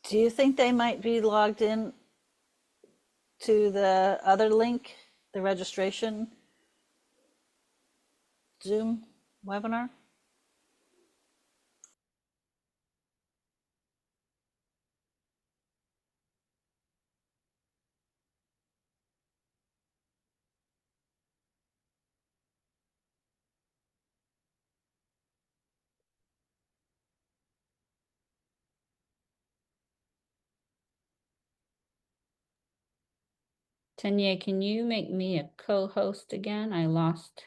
Do you think they might be logged in to the other link, the registration Zoom webinar? Tanya, can you make me a co-host again? I lost.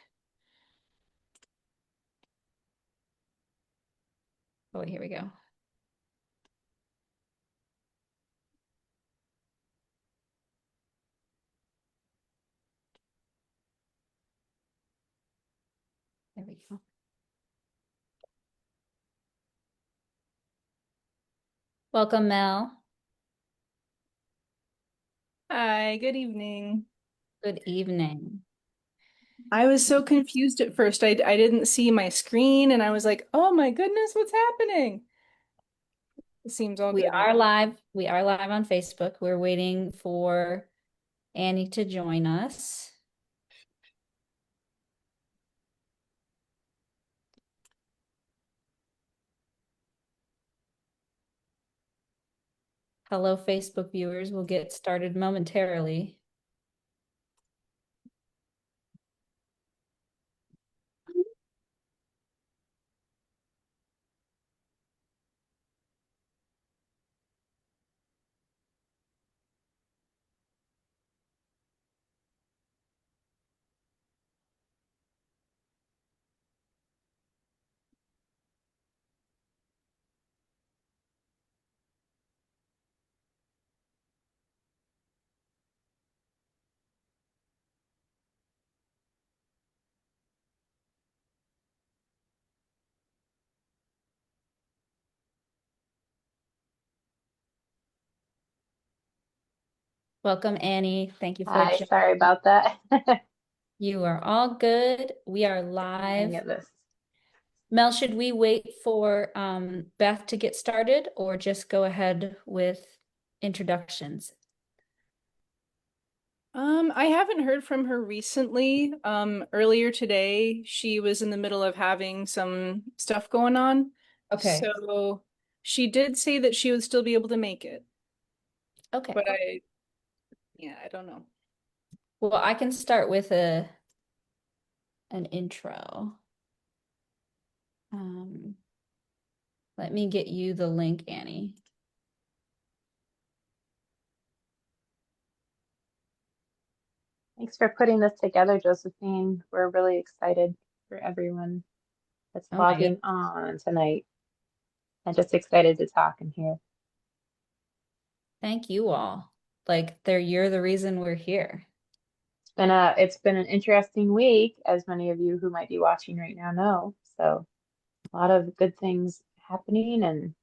Oh, wait, here we go. There we go. Welcome, Mel. Hi, good evening. Good evening. I was so confused at first. I didn't see my screen and I was like, oh my goodness, what's happening? It seems all We good now. are live. We are live on Facebook. We're waiting for Annie to join us. Hello, Facebook viewers. We'll get started momentarily. Welcome, Annie. Thank you for Hi, joining. sorry about that. You are all good. We are Hang live. of this. Mel, should we wait for Beth to get started or just go ahead with introductions? I haven't heard from her recently. Earlier today, she was in the middle of having some stuff going on. Okay. So she did say that she would still be able to make it, Okay. but yeah, I don't know. Well, I can start with an intro. Um, Let me get you the link, Annie. Thanks for putting this together, Josephine. We're really excited for everyone that's Oh my goodness. logging on tonight and just excited to talk and hear. Thank you all. You're the reason we're here. It's been an interesting week, as many of you who might be watching right now know. So a lot of good things happening and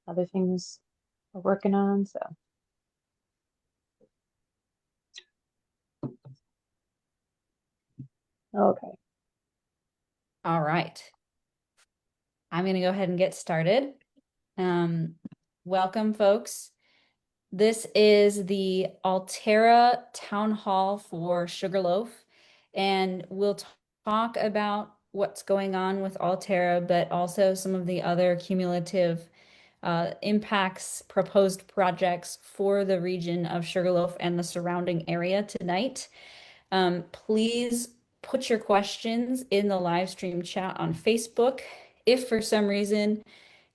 other things we're working on. So okay. All right. I'm going to go ahead and get started. Um, Welcome, folks. This is the Alterra Town Hall for Sugarloaf, and we'll talk about what's going on with Alterra, but also some of the other cumulative impacts, proposed projects for the region of Sugarloaf and the surrounding area tonight. Please put your questions in the live stream chat on Facebook. If for some reason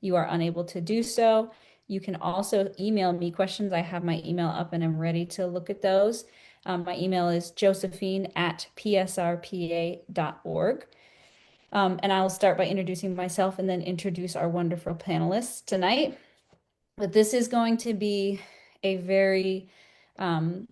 you are unable to do so, you can also email me questions. I have my email up and I'm ready to look at those. My email is josephine@psrpa.org. And I'll start by introducing myself and then introduce our wonderful panelists tonight. But this is going to be a very um,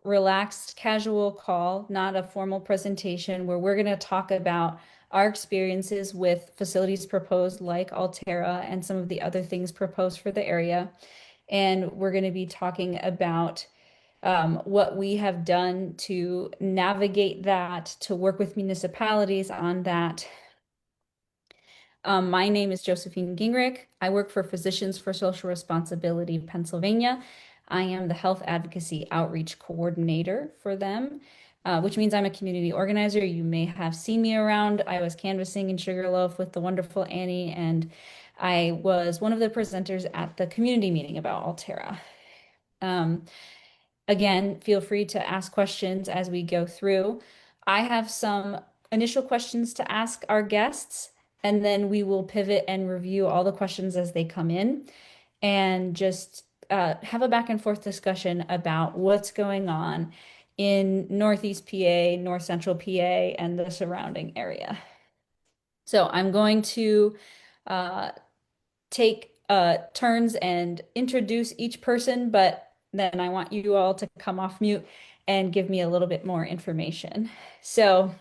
relaxed, casual call, not a formal presentation, where we're going to talk about our experiences with facilities proposed like Alterra and some of the other things proposed for the area. And we're going to be talking about what we have done to navigate that, to work with municipalities on that, My name is Josephine Gingrich. I work for Physicians for Social Responsibility Pennsylvania. I am the Health Advocacy Outreach Coordinator for them, which means I'm a community organizer. You may have seen me around. I was canvassing in Sugarloaf with the wonderful Annie, and I was one of the presenters at the community meeting about Alterra. Again, feel free to ask questions as we go through. I have some initial questions to ask our guests, and then we will pivot and review all the questions as they come in and just have a back and forth discussion about what's going on in Northeast PA, North Central PA, and the surrounding area. So I'm going to take turns and introduce each person, but then I want you all to come off mute and give me a little bit more information. So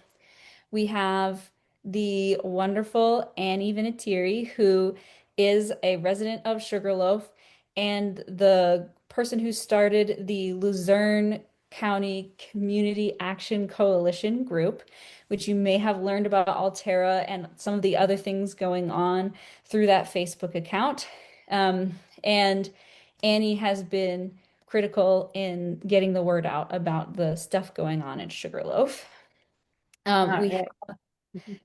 we have the wonderful Annie Vinatieri, who is a resident of Sugarloaf and the person who started the Luzerne County Community Action Coalition group, which you may have learned about Alterra and some of the other things going on through that Facebook account. And Annie has been critical in getting the word out about the stuff going on in Sugarloaf. All We right. Mhm.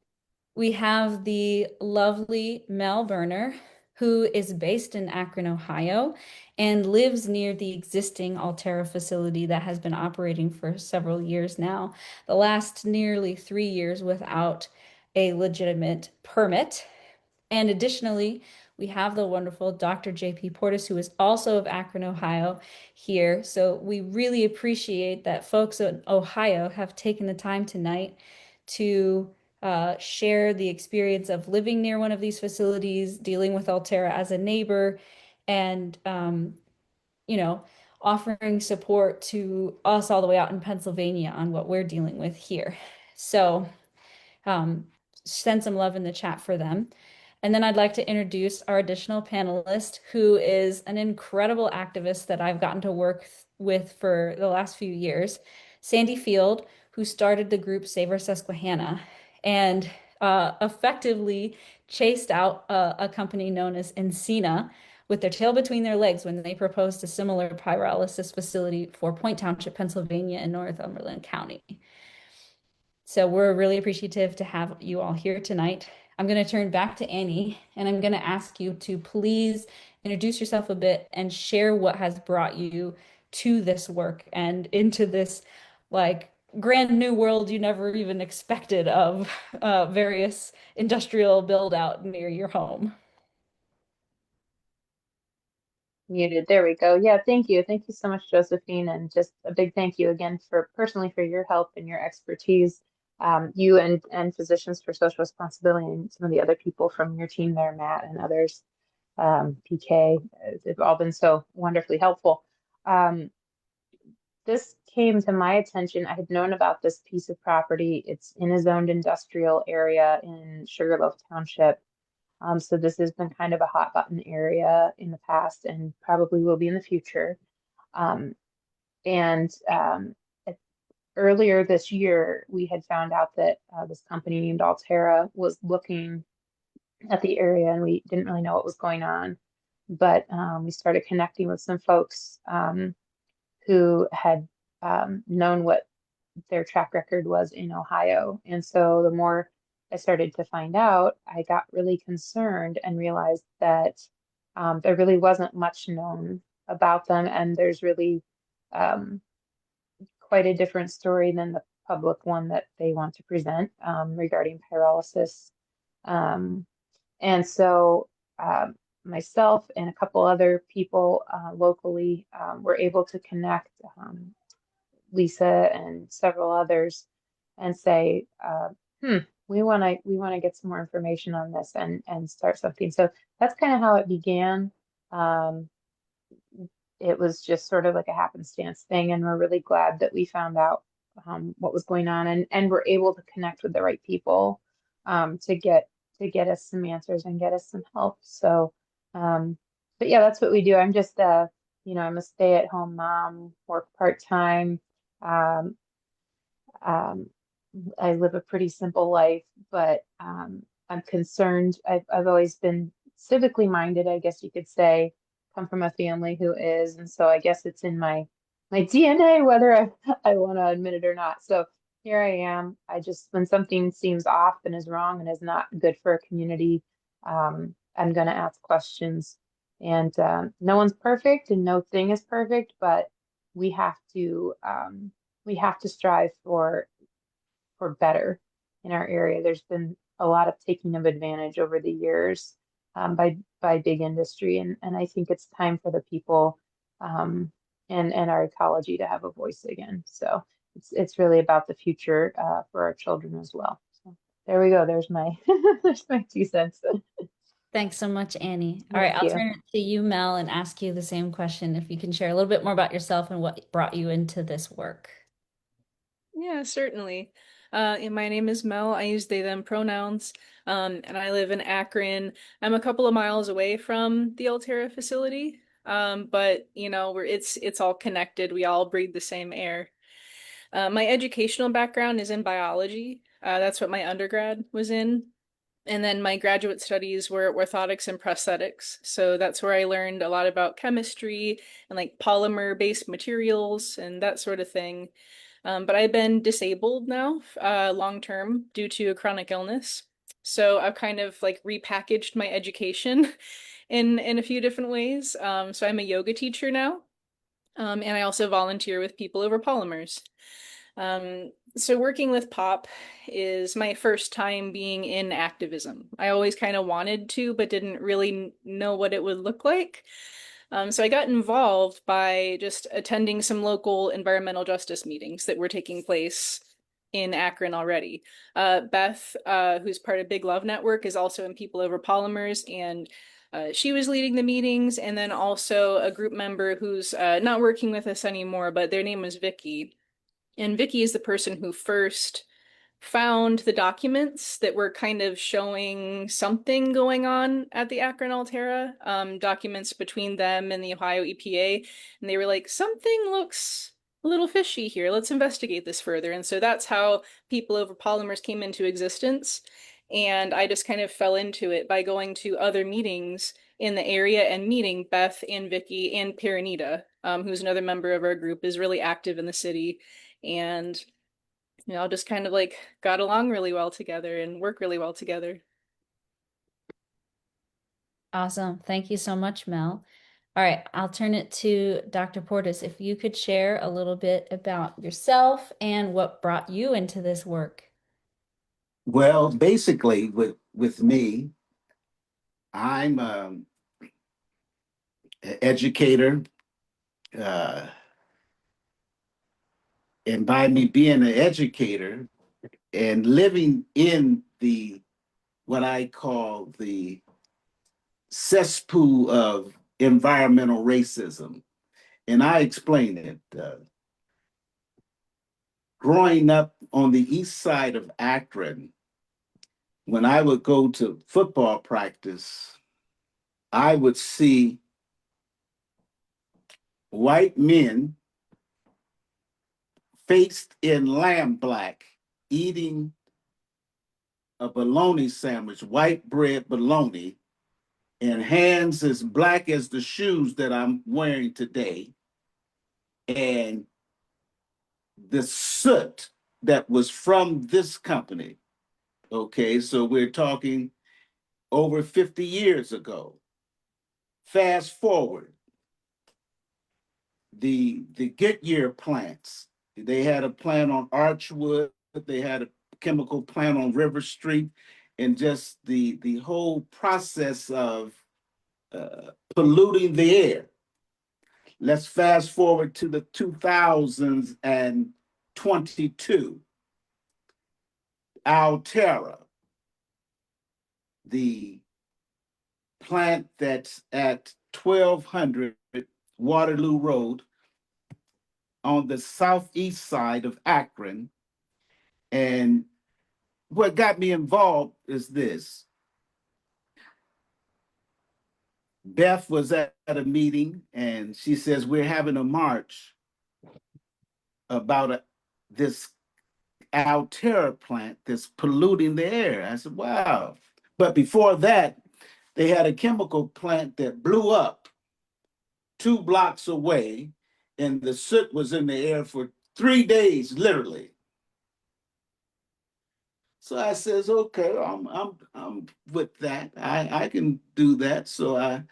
we have the lovely Mel Berner, who is based in Akron, Ohio, and lives near the existing Alterra facility that has been operating for several years now, the last nearly 3 years without a legitimate permit. And additionally, we have the wonderful Dr. JP Portis, who is also of Akron, Ohio, here. So we really appreciate that folks in Ohio have taken the time tonight to share the experience of living near one of these facilities, dealing with Alterra as a neighbor, and you know, offering support to us all the way out in Pennsylvania on what we're dealing with here. So um, send some love in the chat for them. And then I'd like to introduce our additional panelist, who is an incredible activist that I've gotten to work with for the last few years, Sandy Field, who started the group Save Our Susquehanna and effectively chased out a company known as Encina with their tail between their legs when they proposed a similar pyrolysis facility for Point Township, Pennsylvania, in Northumberland County. So we're really appreciative to have you all here tonight. I'm going to turn back to Annie, and I'm going to ask you to please introduce yourself a bit and share what has brought you to this work and into this like grand new world you never even expected of various industrial build out near your home. Muted. There we go. Yeah, thank you. Thank you so much, Josephine. And just a big thank you again for personally for your help and your expertise. You and Physicians for Social Responsibility and some of the other people from your team there, Matt and others, PK, they've all been so wonderfully helpful. This came to my attention. I had known about this piece of property. It's in a zoned industrial area in Sugarloaf Township. So this has been kind of a hot button area in the past and probably will be in the future. Um, and Earlier this year, we had found out that this company named Alterra was looking at the area, and we didn't really know what was going on. But we started connecting with some folks who had known what their track record was in Ohio. And so the more I started to find out, I got really concerned and realized that there really wasn't much known about them. And there's really quite a different story than the public one that they want to present regarding pyrolysis. And so myself and a couple other people locally were able to connect Lisa and several others and say, we want to get some more information on this and start something. So that's kind of how it began. It was just sort of like a happenstance thing, and we're really glad that we found out what was going on and we're able to connect with the right people to get us some answers and get us some help. So, but yeah, that's what we do. I'm just I'm a stay-at-home mom, work part-time. I live a pretty simple life, but I'm concerned. I've always been civically minded, I guess you could say, come from a family who is, and so I guess it's in my DNA, whether I want to admit it or not. So here I am. I just, when something seems off and is wrong and is not good for a community, I'm going to ask questions. And no one's perfect and no thing is perfect, but we have to strive for better in our area. There's been a lot of taking of advantage over the years by big industry, and I think it's time for the people and our ecology to have a voice again. So it's really about the future for our children as well. So there we go. There's my there's my 2 cents. Thanks so much, Annie. All right, Thank I'll you. turn it to you, Mel, and ask you the same question. If you can share a little bit more about yourself and what brought you into this work. Yeah, certainly. And my name is Mel. I use they, them pronouns. And I live in Akron. I'm a couple of miles away from the Alterra facility. But you know, it's all connected. We all breathe the same air. My educational background is in biology. That's what my undergrad was in. And then my graduate studies were orthotics and prosthetics. So that's where I learned a lot about chemistry and like polymer-based materials and that sort of thing. But I've been disabled now, long term, due to a chronic illness. So I've kind of like repackaged my education in a few different ways. So I'm a yoga teacher now, and I also volunteer with People Over Polymers. So working with POP is my first time being in activism. I always kind of wanted to, but didn't really know what it would look like. So I got involved by just attending some local environmental justice meetings that were taking place in Akron already. Beth, who's part of Big Love Network, is also in People Over Polymers, and she was leading the meetings, and then also a group member who's not working with us anymore, but their name was Vicky. And Vicky is the person who first found the documents that were kind of showing something going on at the Akron Alterra, documents between them and the Ohio EPA. And they were like, something looks a little fishy here. Let's investigate this further. And so that's how People Over Polymers came into existence. And I just kind of fell into it by going to other meetings in the area and meeting Beth and Vicky and Paranita, who's another member of our group, is really active in the city. And you know, just kind of like got along really well together and work really well together. Awesome. Thank you so much, Mel. All right, I'll turn it to Dr. Portis. If you could share a little bit about yourself and what brought you into this work. Well, basically, with me, I'm an educator, uh, and by me being an educator and living in the what I call the cesspool of environmental racism, and I explain it. Growing up on the east side of Akron, when I would go to football practice, I would see white men faced in lamb black eating a bologna sandwich, white bread bologna, and hands as black as the shoes that I'm wearing today. And the soot that was from this company. Okay, so we're talking over 50 years ago. Fast forward, the Goodyear plants, they had a plant on Archwood, they had a chemical plant on River Street, and just the whole process of polluting the air. Let's fast forward to the 2022. Alterra, the plant that's at 1200 Waterloo Road on the southeast side of Akron. And what got me involved is this. Beth was at a meeting and she says, we're having a march about this Alterra plant that's polluting the air. I said, wow. But before that, they had a chemical plant that blew up 2 blocks away, and the soot was in the air for 3 days, literally. So I says, okay, I'm with that. I can do that. So I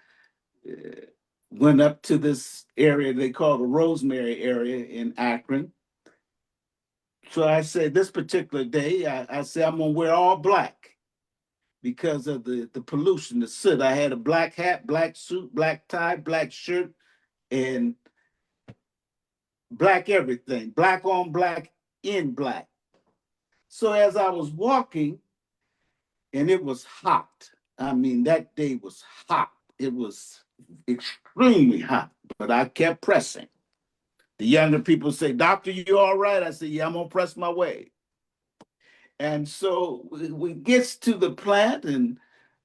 went up to this area they call the Rosemary area in Akron. So I said, this particular day, I said, I'm gonna wear all black because of the pollution, the soot. I had a black hat, black suit, black tie, black shirt, and black everything, black on black in black. So as I was walking, and it was hot. I mean, that day was hot. It was extremely hot, but I kept pressing. The younger people say, Doctor, you all right? I said, yeah, I'm gonna press my way. And so we gets to the plant and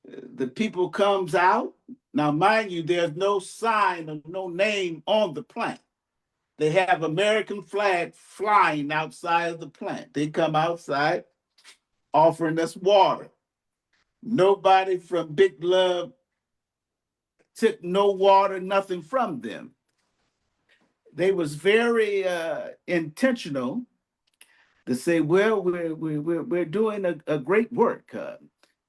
the people comes out. Now, mind you, there's no sign or no name on the plant. They have American flag flying outside of the plant. They come outside offering us water. Nobody from Big Love took no water, nothing from them. They was very intentional to say, well, we're doing a great work.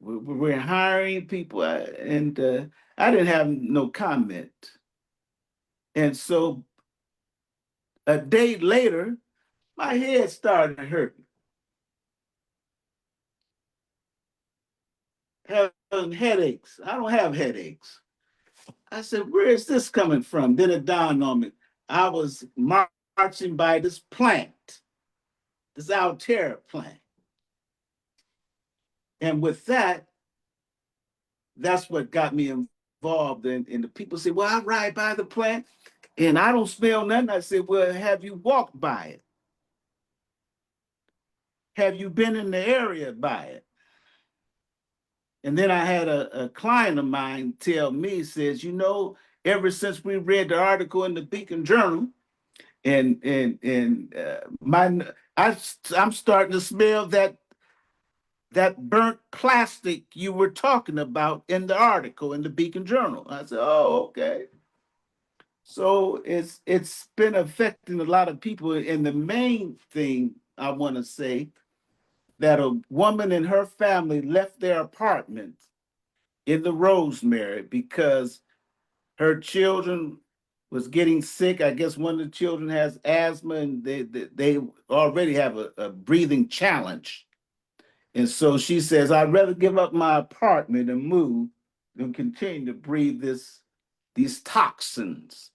We're hiring people, and I didn't have no comment. And so a day later, my head started hurting, having headaches. I don't have headaches. I said, where is this coming from? Then it dawned on me. I was marching by this plant, this Alterra plant. And with that, that's what got me involved. And the people say, well, I ride by the plant and I don't smell nothing. I said, well, have you walked by it? Have you been in the area by it? And then I had a client of mine tell me, says, you know, ever since we read the article in the Beacon Journal, I'm starting to smell that burnt plastic you were talking about in the article in the Beacon Journal. I said, oh, okay. So it's been affecting a lot of people. And the main thing I want to say, that a woman and her family left their apartment in the Rosemary because her children was getting sick. I guess one of the children has asthma, and they already have a breathing challenge. And so she says, I'd rather give up my apartment and move than continue to breathe these toxins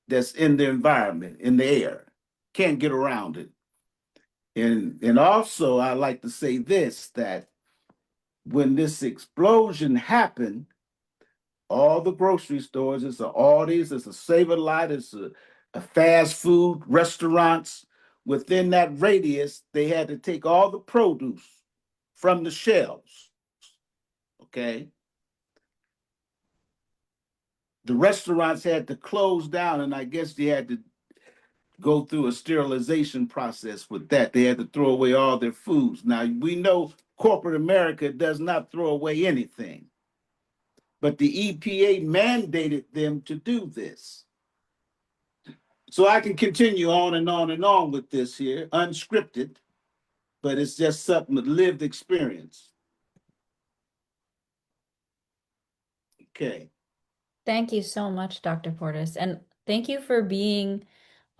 that's in the environment, in the air. Can't get around it. And also, I like to say this, that when this explosion happened, all the grocery stores, it's a Aldi's, it's a Save-A-Lot, it's a fast food restaurants. Within that radius, they had to take all the produce from the shelves. Okay. The restaurants had to close down, and I guess they had to go through a sterilization process with that. They had to throw away all their foods. Now, we know corporate America does not throw away anything, but the EPA mandated them to do this. So I can continue on and on and on with this here, unscripted, but it's just something with lived experience. Okay. Thank you so much, Dr. Portis. And thank you for being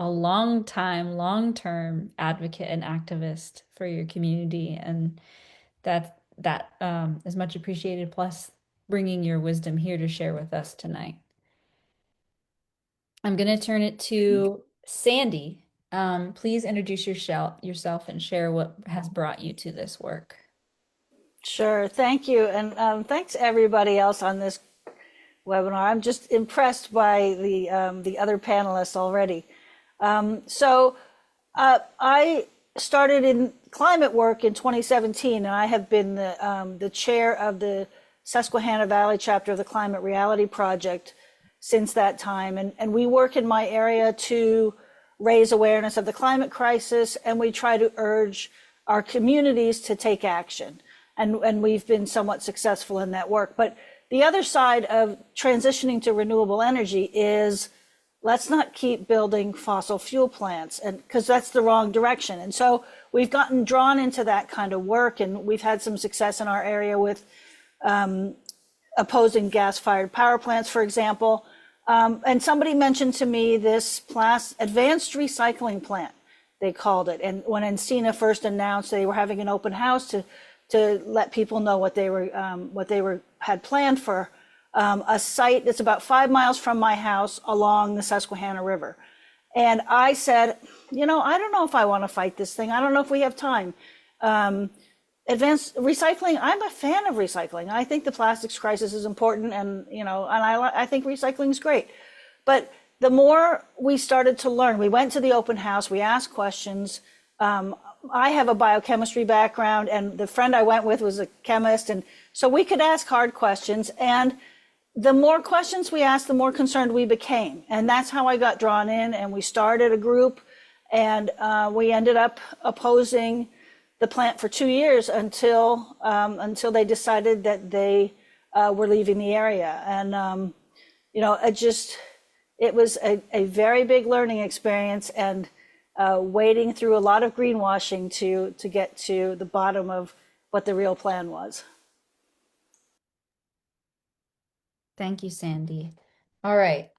a long-term advocate and activist for your community. And that is much appreciated, plus bringing your wisdom here to share with us tonight. I'm going to turn it to Sandy. Please introduce yourself and share what has brought you to this work. Sure, thank you. And thanks everybody else on this webinar. I'm just impressed by the other panelists already. I started in climate work in 2017, and I have been the chair of the Susquehanna Valley chapter of the Climate Reality Project since that time. And we work in my area to raise awareness of the climate crisis, and we try to urge our communities to take action. and we've been somewhat successful in that work. But the other side of transitioning to renewable energy is, let's not keep building fossil fuel plants, and because that's the wrong direction. And so we've gotten drawn into that kind of work, and we've had some success in our area with opposing gas-fired power plants, for example. And somebody mentioned to me this advanced recycling plant, they called it. And when Encina first announced they were having an open house to let people know what they had planned for a site that's about 5 miles from my house along the Susquehanna River. And I said, I don't know if I want to fight this thing. I don't know if we have time. Advanced recycling, I'm a fan of recycling. I think the plastics crisis is important, and I think recycling is great. But the more we started to learn, we went to the open house, we asked questions. I have a biochemistry background, and the friend I went with was a chemist, and so we could ask hard questions. And the more questions we asked, the more concerned we became. And that's how I got drawn in, and we started a group, and we ended up opposing the plant for 2 years until they decided that they were leaving the area. And it was a very big learning experience, and wading through a lot of greenwashing to get to the bottom of what the real plan was. Thank you, Sandy. All right.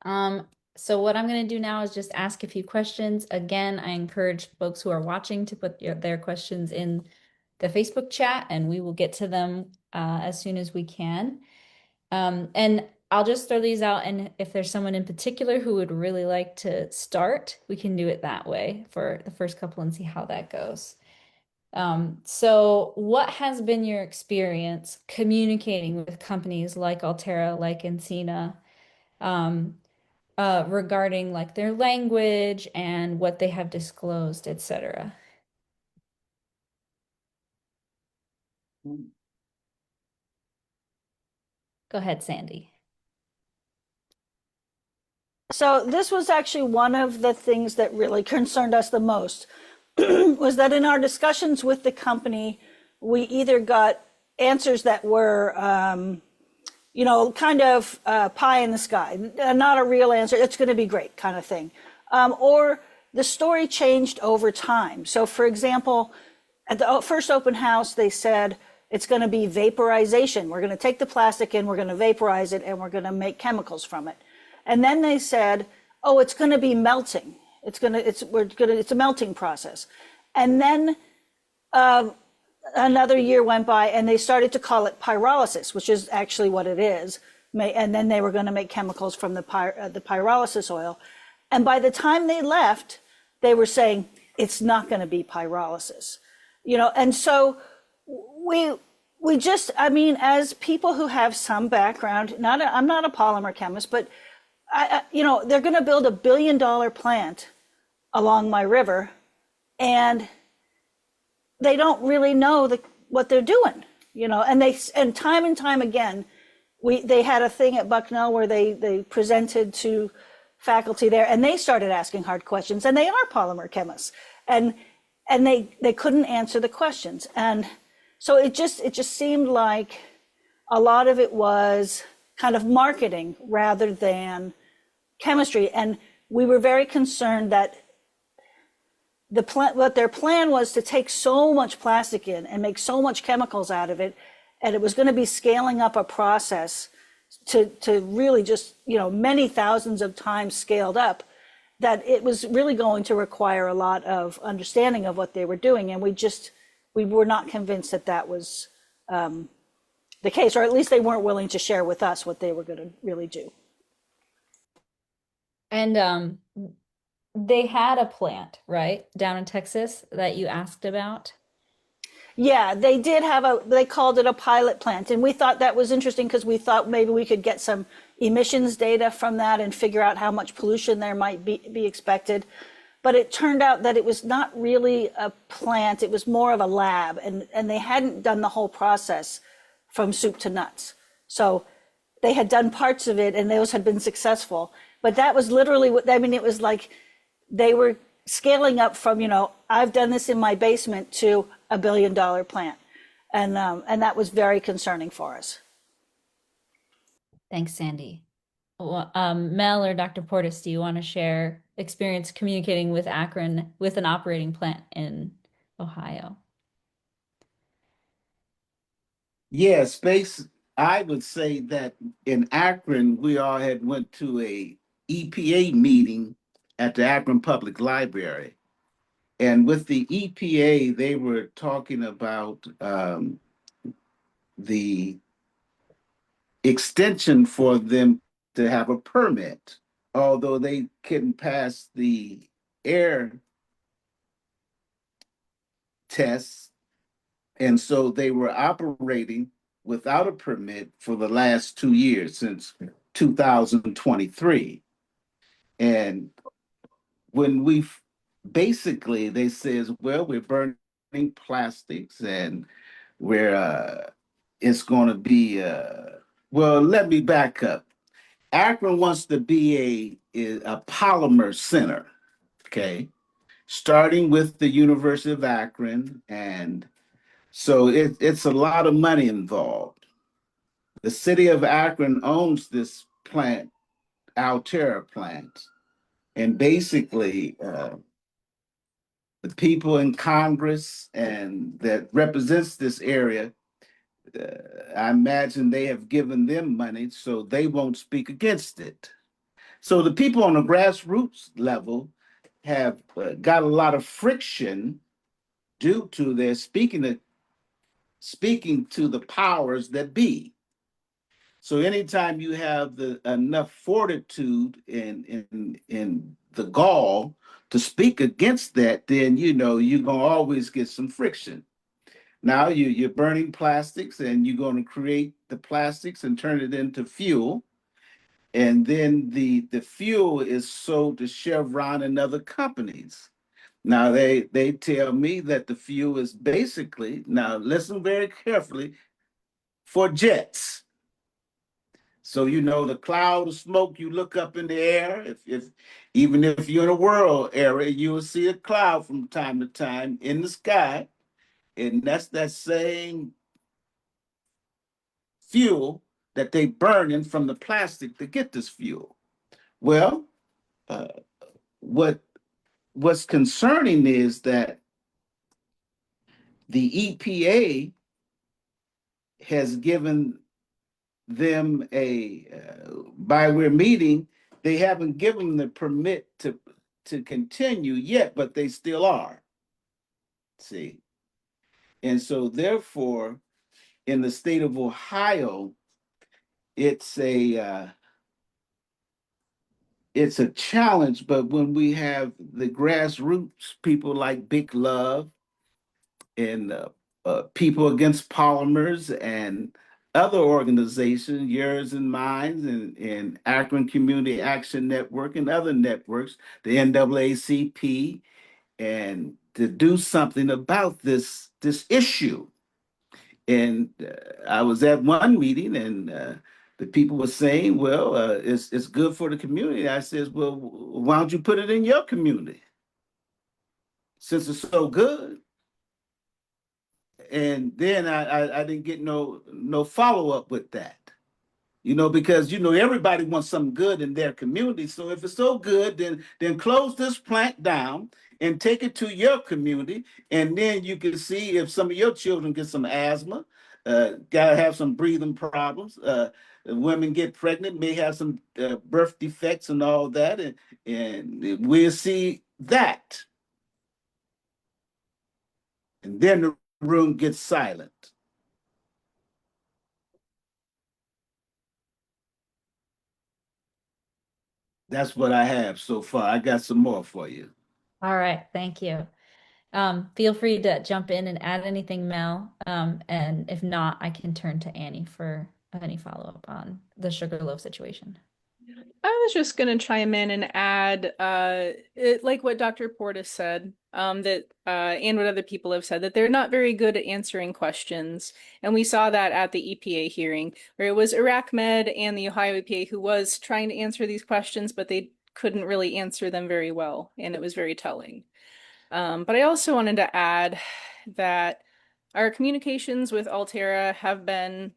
So what I'm going to do now is just ask a few questions. Again, I encourage folks who are watching to put their questions in the Facebook chat, and we will get to them as soon as we can. And I'll just throw these out, and if there's someone in particular who would really like to start, we can do it that way for the first couple and see how that goes. So what has been your experience communicating with companies like Alterra, like Encina, regarding like their language and what they have disclosed, etc.? Go ahead, Sandy. So this was actually one of the things that really concerned us the most, was that in our discussions with the company, we either got answers that were, kind of pie in the sky, not a real answer, it's going to be great kind of thing. Or the story changed over time. So for example, at the first open house, they said, it's going to be vaporization. We're going to take the plastic in, we're going to vaporize it, and we're going to make chemicals from it. And then they said, oh, it's going to be melting. It's a melting process. And then another year went by, and they started to call it pyrolysis, which is actually what it is. And then they were going to make chemicals from the pyrolysis oil. And by the time they left, they were saying it's not going to be pyrolysis. And so we just, as people who have some background, I'm not a polymer chemist, but they're going to build $1 billion plant along my river, and they don't really know what they're doing, and time again, they had a thing at Bucknell where they presented to faculty there, and they started asking hard questions, and they are polymer chemists, and they couldn't answer the questions. And so it just seemed like a lot of it was kind of marketing rather than chemistry. And we were very concerned that what their plan was to take so much plastic in and make so much chemicals out of it, and it was going to be scaling up a process to really just, many thousands of times scaled up, that it was really going to require a lot of understanding of what they were doing. And we were not convinced that was the case, or at least they weren't willing to share with us what they were going to really do. And they had a plant, right, down in Texas that you asked about? Yeah, they did they called it a pilot plant. And we thought that was interesting because we thought maybe we could get some emissions data from that and figure out how much pollution there might be expected. But it turned out that it was not really a plant, it was more of a lab, and they hadn't done the whole process from soup to nuts. So they had done parts of it and those had been successful. But that was literally it was like they were scaling up from, I've done this in my basement to $1 billion plant. And that was very concerning for us. Thanks, Sandy. Well, Mel or Dr. Portis, do you want to share experience communicating with Akron with an operating plant in Ohio? Yeah, space. I would say that in Akron, we all had went to a EPA meeting at the Akron Public Library. And with the EPA, they were talking about the extension for them to have a permit, although they couldn't pass the air tests. And so they were operating without a permit for the last 2 years, since 2023. And when basically, they says, well, we're burning plastics and it's going to be, well, let me back up. Akron wants to be a polymer center, okay? Starting with the University of Akron. And so it's a lot of money involved. The city of Akron owns this plant, Alterra plant. And basically, the people in Congress and that represents this area, I imagine they have given them money so they won't speak against it. So the people on the grassroots level have got a lot of friction due to their speaking to the powers that be. So anytime you have enough fortitude in the gall to speak against that, then you're gonna always get some friction. Now you're burning plastics and you're going to create the plastics and turn it into fuel. And then the fuel is sold to Chevron and other companies. Now they tell me that the fuel is basically, now listen very carefully, for jets. So the cloud of smoke you look up in the air, if even if you're in a rural area, you will see a cloud from time to time in the sky. And that's that same fuel that they burning from the plastic to get this fuel. Well, uh, what's concerning is that the EPA has given them by we're meeting, they haven't given the permit to continue yet, but they still are. See, and so therefore, in the state of Ohio, it's a challenge. But when we have the grassroots people like Big Love and people against polymers and other organizations, yours and mine, and Akron Community Action Network and other networks, the NAACP, and to do something about this issue. And I was at one meeting, and the people were saying, "Well, it's good for the community." I says, "Well, why don't you put it in your community since it's so good?" And then I didn't get no follow up with that. Because everybody wants something good in their community. So if it's so good, then close this plant down and take it to your community, and then you can see if some of your children get some asthma, gotta have some breathing problems. Women get pregnant, may have some birth defects and all that, and we'll see that, and then the room gets silent. That's what I have so far. I got some more for you. All right, thank you. Feel free to jump in and add anything, Mel. And if not, I can turn to Annie for any follow-up on the Sugarloaf situation. I was just going to chime in and add, like what Dr. Portis said, that and what other people have said, that they're not very good at answering questions. And we saw that at the EPA hearing, where it was Iraq Med and the Ohio EPA who was trying to answer these questions, but they couldn't really answer them very well, and it was very telling. But I also wanted to add that our communications with Alterra have been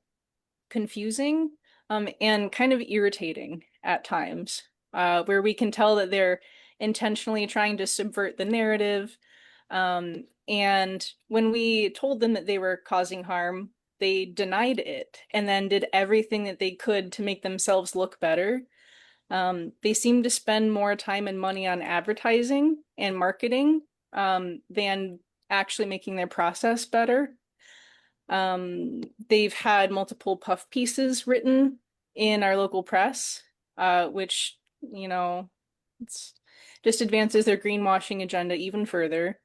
confusing and kind of irritating at times, where we can tell that they're intentionally trying to subvert the narrative. And when we told them that they were causing harm, they denied it and then did everything that they could to make themselves look better. They seem to spend more time and money on advertising and marketing than actually making their process better. They've had multiple puff pieces written in our local press, which, it's just advances their greenwashing agenda even further.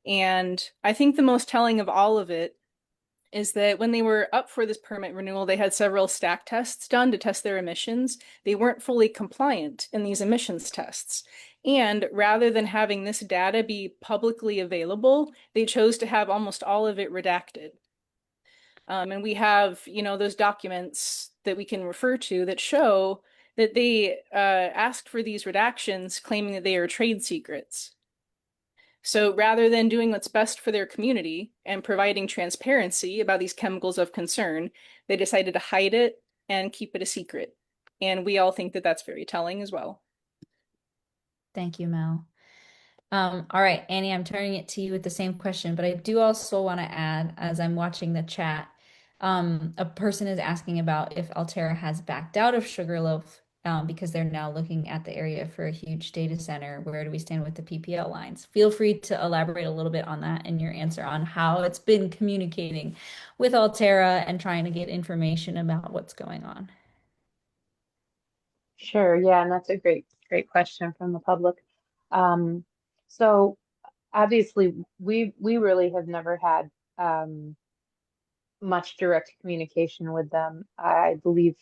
And I think the most telling of all of it is that when they were up for this permit renewal, they had several stack tests done to test their emissions. They weren't fully compliant in these emissions tests. And rather than having this data be publicly available, they chose to have almost all of it redacted. And we have, those documents that we can refer to that show that they asked for these redactions, claiming that they are trade secrets. So rather than doing what's best for their community and providing transparency about these chemicals of concern, they decided to hide it and keep it a secret. And we all think that that's very telling as well. Thank you, Mel. All right, Annie, I'm turning it to you with the same question, but I do also want to add, as I'm watching the chat, a person is asking about if Alterra has backed out of Sugarloaf because they're now looking at the area for a huge data center. Where do we stand with the PPL lines? Feel free to elaborate a little bit on that in your answer on how it's been communicating with Alterra and trying to get information about what's going on. Sure, yeah, and that's a great question from the public. So obviously, we really have never had much direct communication with them. I believe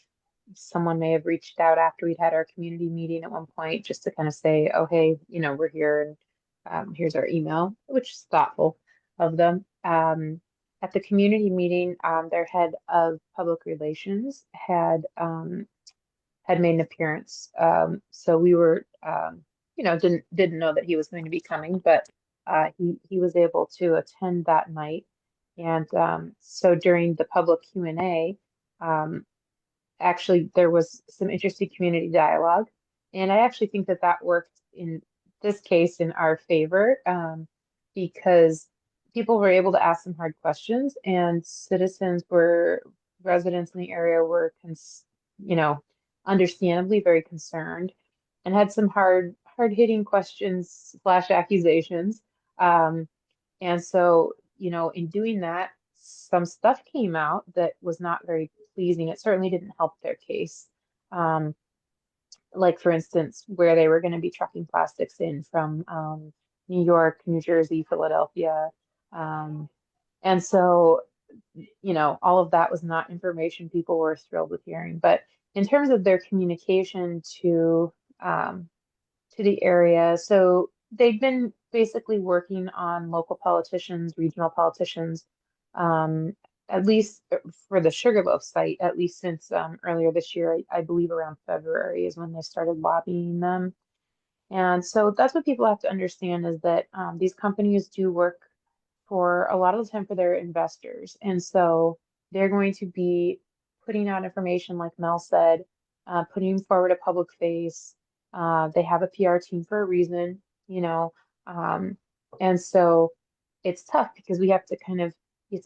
someone may have reached out after we'd had our community meeting at one point just to kind of say, oh, hey, we're here and here's our email, which is thoughtful of them. At the community meeting, their head of public relations had made an appearance. So we were, didn't know that he was going to be coming, but he was able to attend that night. And so during the public Q&A, actually there was some interesting community dialogue. And I actually think that that worked in this case in our favor because people were able to ask some hard questions and residents in the area were, understandably very concerned and had some hard-hitting questions / accusations. And so, in doing that, some stuff came out that was not very pleasing. It certainly didn't help their case. Like, for instance, where they were going to be trucking plastics in from New York, New Jersey, Philadelphia. And so, all of that was not information people were thrilled with hearing. But in terms of their communication to the area, so they've been basically working on local politicians, regional politicians, at least for the Sugarloaf site, at least since earlier this year, I believe around February is when they started lobbying them. And so that's what people have to understand is that these companies do work for a lot of the time for their investors. And so they're going to be putting out information, like Mel said, putting forward a public face. They have a PR team for a reason, and so it's tough because you have to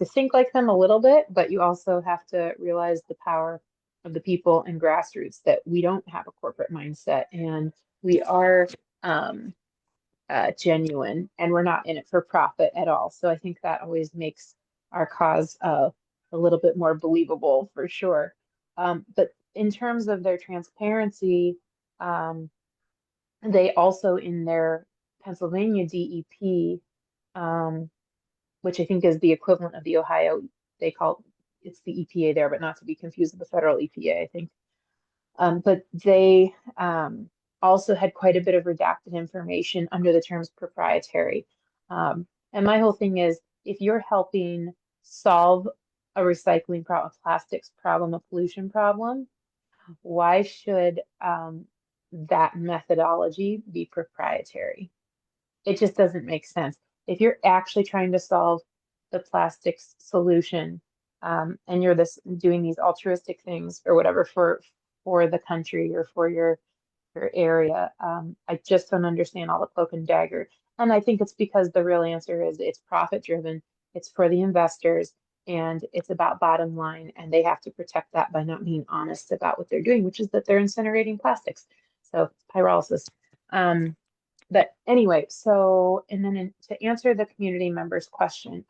think like them a little bit, but you also have to realize the power of the people and grassroots, that we don't have a corporate mindset and we are genuine and we're not in it for profit at all. So I think that always makes our cause a little bit more believable for sure. But in terms of their transparency, they also in their Pennsylvania DEP, which I think is the equivalent of the Ohio, it's the EPA there, but not to be confused with the federal EPA, I think. But they also had quite a bit of redacted information under the terms proprietary. And my whole thing is, if you're helping solve a recycling problem, a plastics problem, a pollution problem, why should that methodology be proprietary? It just doesn't make sense. If you're actually trying to solve the plastics solution, and you're doing these altruistic things or whatever for the country or for your area. I just don't understand all the cloak and dagger. And I think it's because the real answer is it's profit driven, it's for the investors, and it's about bottom line. And they have to protect that by not being honest about what they're doing, which is that they're incinerating plastics. So pyrolysis. But anyway, so, and then to answer the community members' question,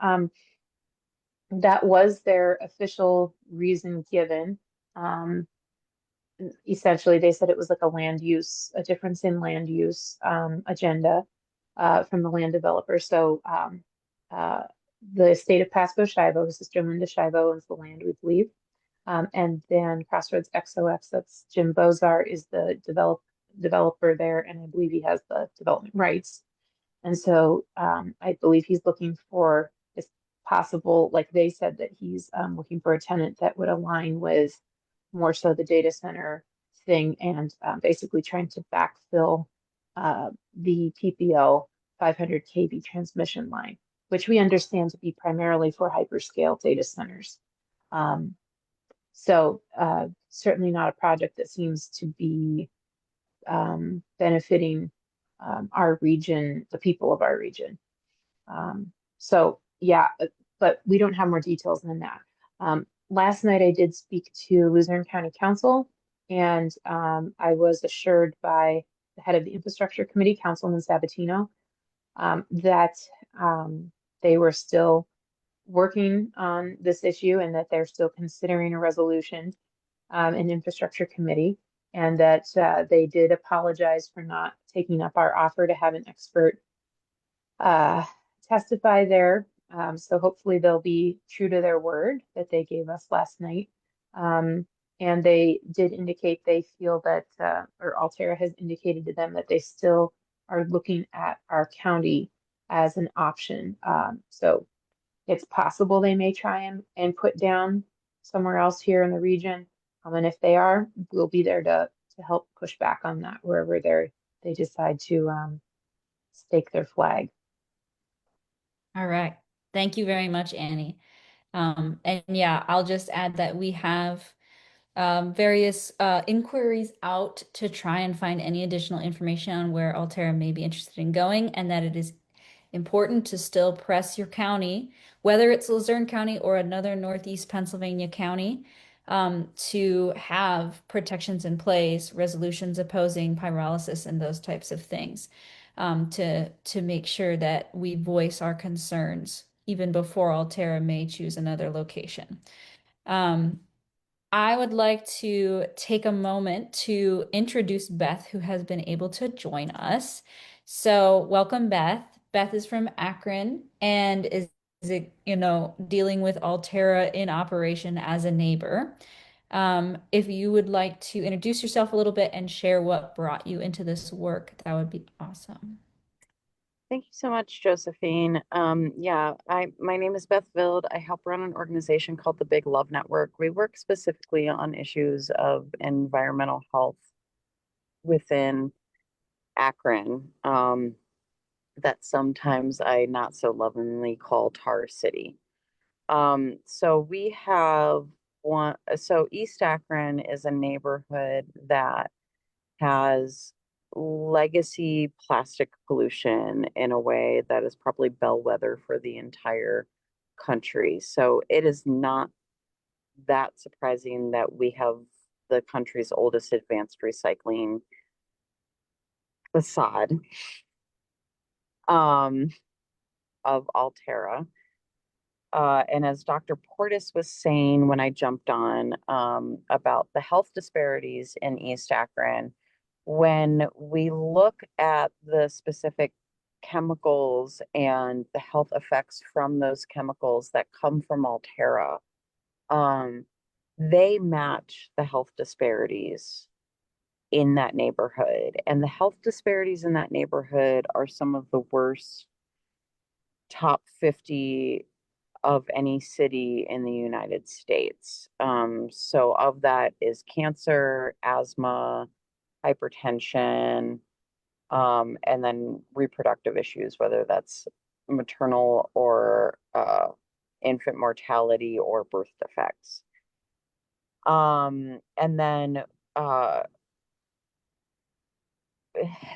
that was their official reason given. Essentially, they said it was like a difference in land use agenda from the land developer. So the estate of Pasco Shivo, Sister Linda Shivo owns the land, we believe. And then Crossroads XOX, that's Jim Bozar, is the developer there, and I believe he has the development rights. And so I believe he's looking for this possible, like they said, that he's looking for a tenant that would align with more so the data center thing, and basically trying to backfill the PPL 500 kV transmission line, which we understand to be primarily for hyperscale data centers. So certainly not a project that seems to be benefiting our region, the people of our region. So yeah, but we don't have more details than that. Last night I did speak to Luzerne County Council, and I was assured by the head of the Infrastructure Committee, Councilman Sabatino, that they were still working on this issue and that they're still considering a resolution in Infrastructure Committee, and that they did apologize for not taking up our offer to have an expert testify there. So hopefully they'll be true to their word that they gave us last night. And they did indicate they feel that, or Alterra has indicated to them that they still are looking at our county as an option. So it's possible they may try and put down somewhere else here in the region. And if they are, we'll be there to help push back on that wherever they decide to stake their flag. All right. Thank you very much, Annie. And yeah, I'll just add that we have various inquiries out to try and find any additional information on where Alterra may be interested in going, and that it is important to still press your county, whether it's Luzerne County or another Northeast Pennsylvania county, to have protections in place, resolutions opposing pyrolysis and those types of things, to make sure that we voice our concerns even before Alterra may choose another location. I would like to take a moment to introduce Beth, who has been able to join us. So welcome, Beth. Beth is from Akron and is dealing with Alterra in operation as a neighbor. If you would like to introduce yourself a little bit and share what brought you into this work, that would be awesome. Thank you so much, Josephine. My name is Beth Vild. I help run an organization called the Big Love Network. We work specifically on issues of environmental health within Akron, that sometimes I not so lovingly call Tar City. So we have East Akron is a neighborhood that has legacy plastic pollution in a way that is probably bellwether for the entire country. So it is not that surprising that we have the country's oldest advanced recycling facade of Alterra. And as Dr. Portis was saying when I jumped on about the health disparities in East Akron, when we look at the specific chemicals and the health effects from those chemicals that come from Alterra, they match the health disparities in that neighborhood. And the health disparities in that neighborhood are some of the worst top 50 of any city in the United States. So of that is cancer, asthma, hypertension, and then reproductive issues, whether that's maternal or infant mortality or birth defects. And then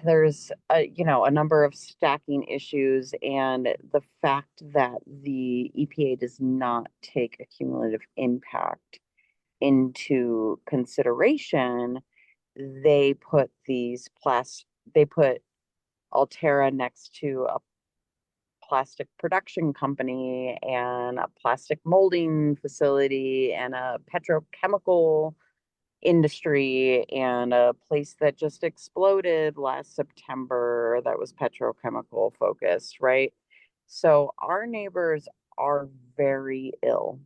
there's a number of stacking issues, and the fact that the EPA does not take a cumulative impact into consideration, they put Alterra next to a plastic production company and a plastic molding facility and a petrochemical industry and a place that just exploded last September that was petrochemical focused, right? So our neighbors are very ill.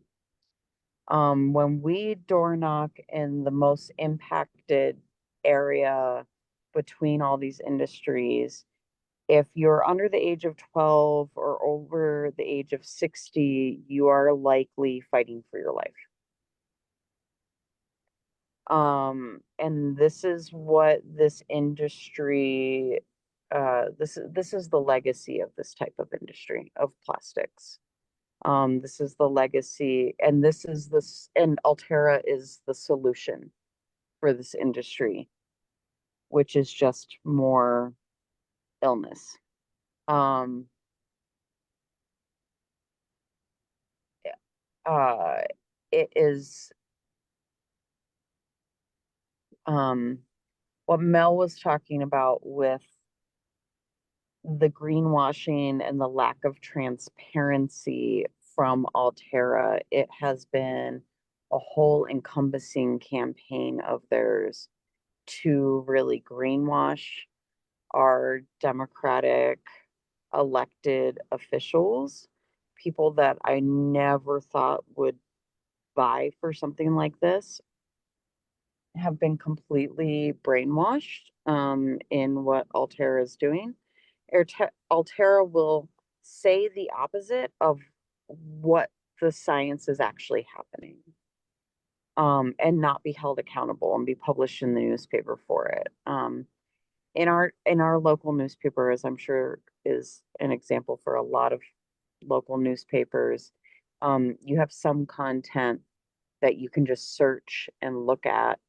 When we door knock in the most impacted area between all these industries, if you're under the age of 12 or over the age of 60, you are likely fighting for your life. And this is what this industry, this is the legacy of this type of industry of plastics. This is the legacy, and and Alterra is the solution for this industry, which is just more illness. It is, what Mel was talking about with the greenwashing and the lack of transparency from Alterra. It has been a whole encompassing campaign of theirs to really greenwash our Democratic elected officials, people that I never thought would buy for something like this, have been completely brainwashed in what Alterra is doing. Alterra will say the opposite of what the science is actually happening, and not be held accountable and be published in the newspaper for it. In our local newspaper, as I'm sure is an example for a lot of local newspapers, you have some content that you can just search and look at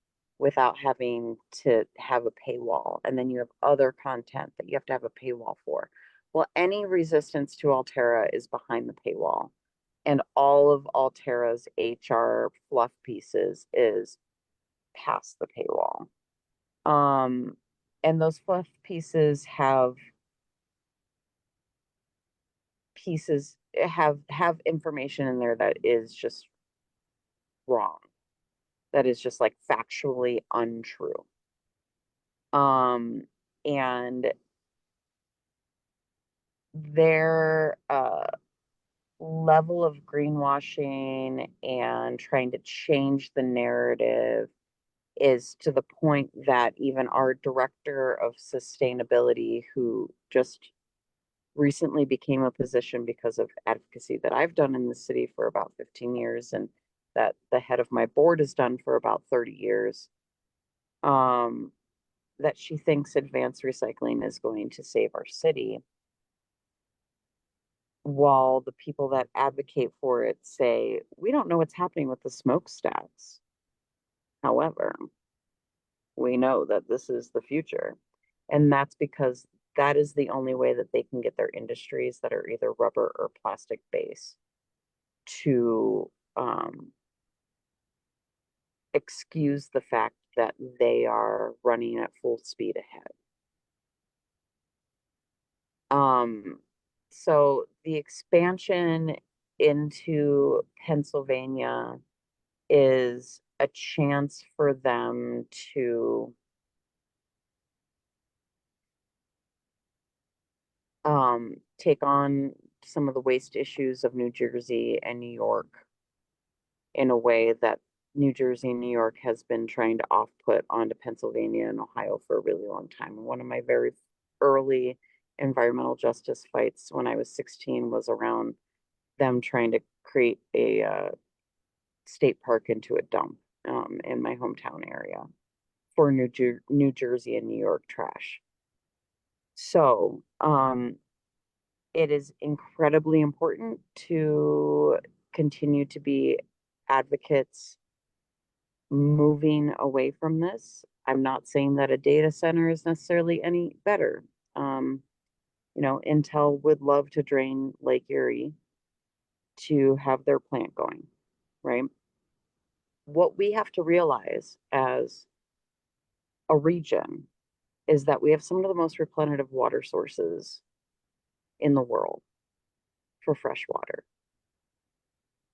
without having to have a paywall. And then you have other content that you have to have a paywall for. Well, any resistance to Alterra is behind the paywall. And all of Alterra's HR fluff pieces is past the paywall. And those fluff pieces have information in there that is just wrong, that is just like factually untrue. And their level of greenwashing and trying to change the narrative is to the point that even our director of sustainability, who just recently became a position because of advocacy that I've done in the city for about 15 years and that the head of my board has done for about 30 years, that she thinks advanced recycling is going to save our city, while the people that advocate for it say, we don't know what's happening with the smokestacks. However, we know that this is the future. And that's because that is the only way that they can get their industries that are either rubber or plastic based to excuse the fact that they are running at full speed ahead. So the expansion into Pennsylvania is a chance for them to take on some of the waste issues of New Jersey and New York in a way that New Jersey and New York has been trying to off-put onto Pennsylvania and Ohio for a really long time. And one of my very early environmental justice fights when I was 16 was around them trying to create a state park into a dump in my hometown area for New Jersey and New York trash. So it is incredibly important to continue to be advocates moving away from this. I'm not saying that a data center is necessarily any better. Intel would love to drain Lake Erie to have their plant going, right? What we have to realize as a region is that we have some of the most replenitive water sources in the world for fresh water.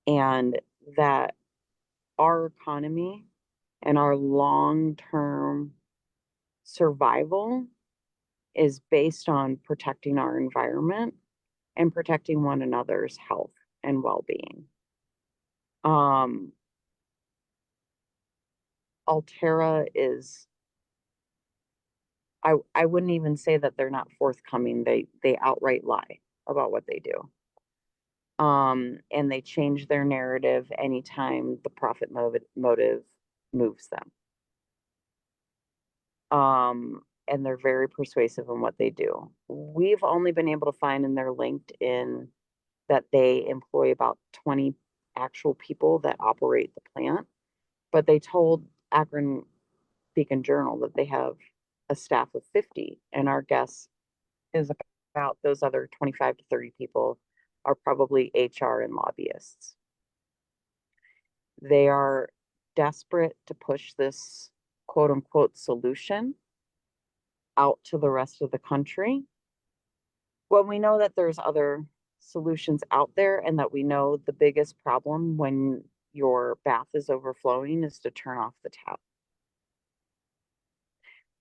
And that our economy and our long-term survival is based on protecting our environment and protecting one another's health and well-being. Alterra is, I wouldn't even say that they're not forthcoming. They outright lie about what they do. And they change their narrative anytime the profit motive moves them. And they're very persuasive in what they do. We've only been able to find in their LinkedIn that they employ about 20 actual people that operate the plant, but they told Akron Beacon Journal that they have a staff of 50, and our guess is about those other 25 to 30 people are probably HR and lobbyists. They are desperate to push this quote unquote solution out to the rest of the country. Well, we know that there's other solutions out there, and that we know the biggest problem when your bath is overflowing is to turn off the tap.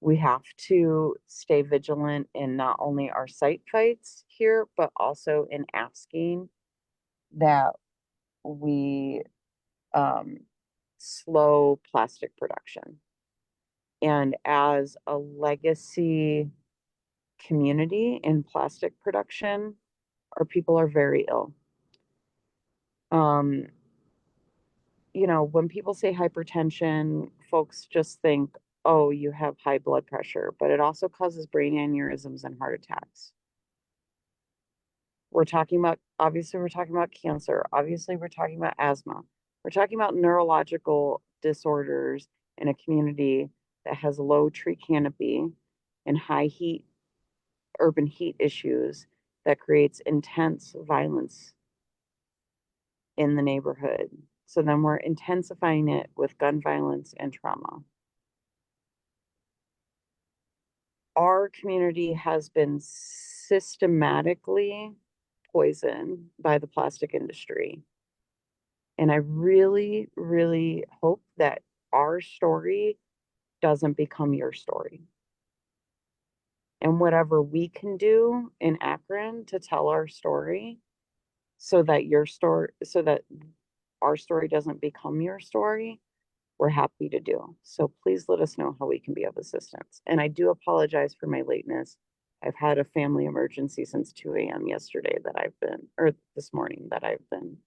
We have to stay vigilant in not only our site fights here, but also in asking that we slow plastic production. And as a legacy community in plastic production, our people are very ill. When people say hypertension, folks just think, oh, you have high blood pressure, but it also causes brain aneurysms and heart attacks. Obviously, we're talking about cancer. Obviously, we're talking about asthma. We're talking about neurological disorders in a community that has low tree canopy and high heat, urban heat issues that creates intense violence in the neighborhood. So then we're intensifying it with gun violence and trauma. Our community has been systematically poisoned by the plastic industry. And I really, really hope that our story doesn't become your story. And whatever we can do in Akron to tell our story so that our story doesn't become your story, we're happy to do. So please let us know how we can be of assistance. And I do apologize for my lateness. I've had a family emergency since 2 a.m. this morning that I've been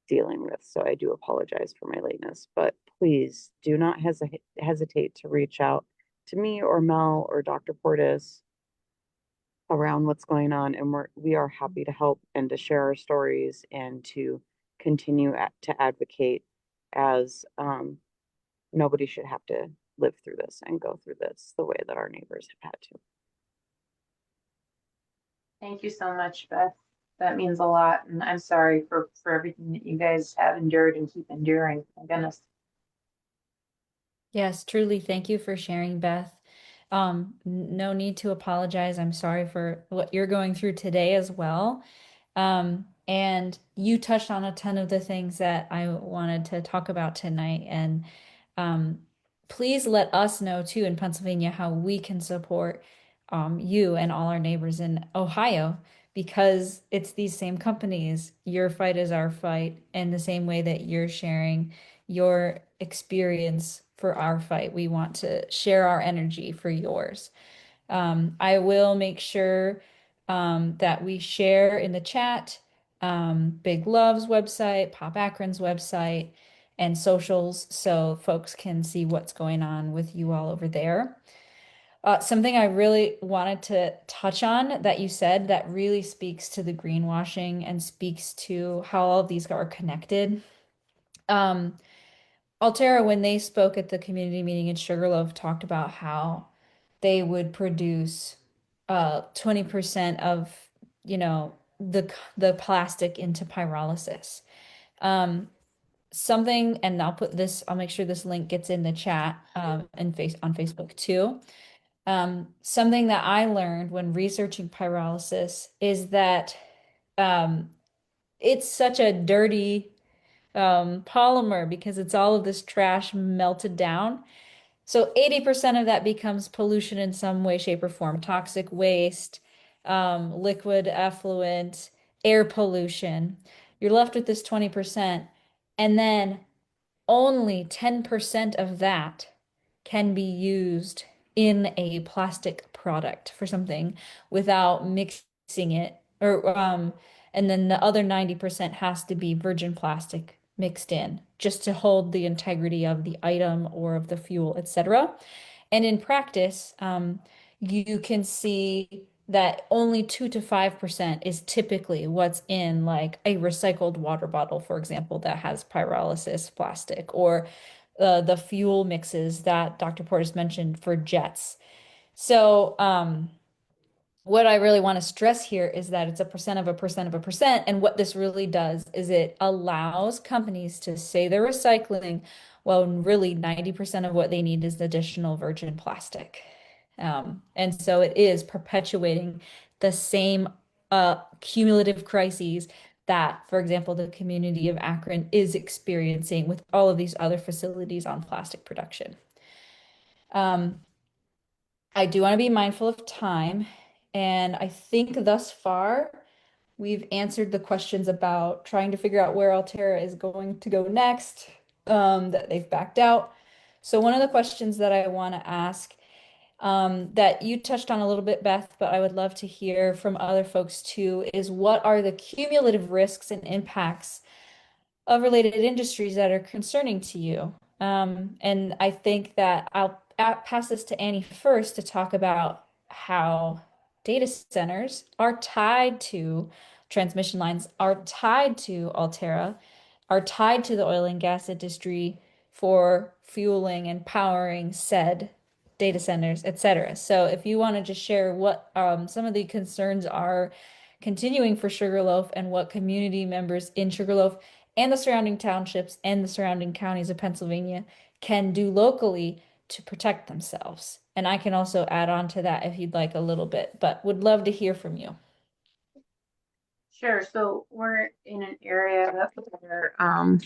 dealing with. So I do apologize for my lateness, but please do not hesitate to reach out to me or Mel or Dr. Portis around what's going on. And we are happy to help and to share our stories and to continue to advocate, as nobody should have to live through this and go through this the way that our neighbors have had to. Thank you so much, Beth. That means a lot, and I'm sorry for everything that you guys have endured and keep enduring. My goodness. Yes, truly. Thank you for sharing, Beth. No need to apologize. I'm sorry for what you're going through today as well. And you touched on a ton of the things that I wanted to talk about tonight. And please let us know too in Pennsylvania how we can support you and all our neighbors in Ohio, because it's these same companies. Your fight is our fight, in the same way that you're sharing your experience for our fight. We want to share our energy for yours. I will make sure that we share in the chat Big Love's website, Pop Akron's website, and socials, so folks can see what's going on with you all over there. Something I really wanted to touch on that you said that really speaks to the greenwashing and speaks to how all of these are connected. Um, Alterra, when they spoke at the community meeting in Sugarloaf, talked about how they would produce 20% of, you know, the plastic into pyrolysis. Um, something, and I'll make sure this link gets in the chat and on Facebook too. Something that I learned when researching pyrolysis is that um, it's such a dirty polymer because it's all of this trash melted down. So 80% of that becomes pollution in some way, shape, or form, toxic waste, liquid effluent, air pollution. You're left with this 20%, and then only 10% of that can be used in a plastic product for something without mixing it or and then the other 90% has to be virgin plastic mixed in just to hold the integrity of the item or of the fuel, etc. And in practice, you can see that only 2 to 5% is typically what's in like a recycled water bottle, for example, that has pyrolysis plastic, or the fuel mixes that Dr. Portis mentioned for jets. So, what I really want to stress here is that it's a percent of a percent of a percent. And what this really does is it allows companies to say they're recycling, well, really 90% of what they need is additional virgin plastic. And so it is perpetuating the same cumulative crises that, for example, the community of Akron is experiencing with all of these other facilities on plastic production. I do want to be mindful of time, and I think thus far we've answered the questions about trying to figure out where Alterra is going to go next, that they've backed out. So one of the questions that I want to ask, that you touched on a little bit, Beth, but I would love to hear from other folks too, is what are the cumulative risks and impacts of related industries that are concerning to you? And I think that I'll pass this to Annie first to talk about how data centers are tied to transmission lines, are tied to Alterra, are tied to the oil and gas industry for fueling and powering said data centers, etc. So if you want to just share what some of the concerns are continuing for Sugarloaf and what community members in Sugarloaf and the surrounding townships and the surrounding counties of Pennsylvania can do locally to protect themselves. And I can also add on to that if you'd like a little bit, but would love to hear from you. Sure. So we're in an area where, and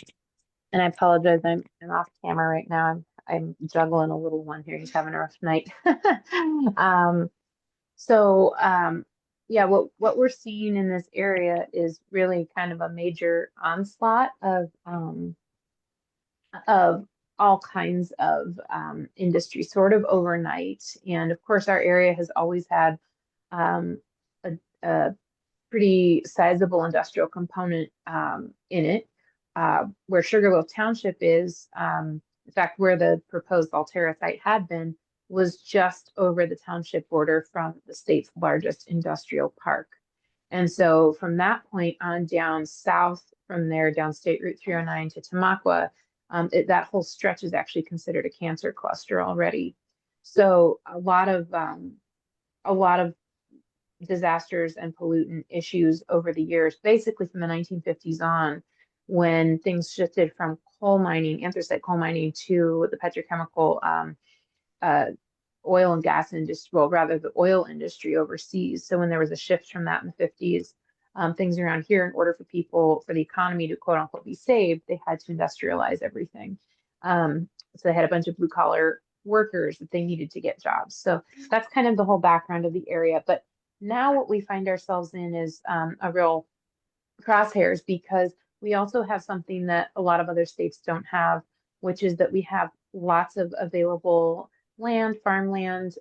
I apologize, I'm off camera right now. I'm juggling a little one here. He's having a rough night. Um, yeah, what we're seeing in this area is really kind of a major onslaught of all kinds of industry sort of overnight. And of course, our area has always had a, a pretty sizable industrial component in it, where Sugarloaf Township is, in fact, where the proposed Alterra site had been, was just over the township border from the state's largest industrial park. And so from that point on down south from there, down State Route 309 to Tamaqua, that whole stretch is actually considered a cancer cluster already. So a lot of disasters and pollutant issues over the years, basically from the 1950s on, when things shifted from coal mining, anthracite coal mining, to the petrochemical uh, oil and gas industry, well, rather the oil industry overseas. So when there was a shift from that in the 50s, things around here, in order for people, for the economy to quote unquote be saved, they had to industrialize everything. So they had a bunch of blue collar workers that they needed to get jobs. So that's kind of the whole background of the area. But now what we find ourselves in is a real crosshairs, because we also have something that a lot of other states don't have, which is that we have lots of available land, farmland,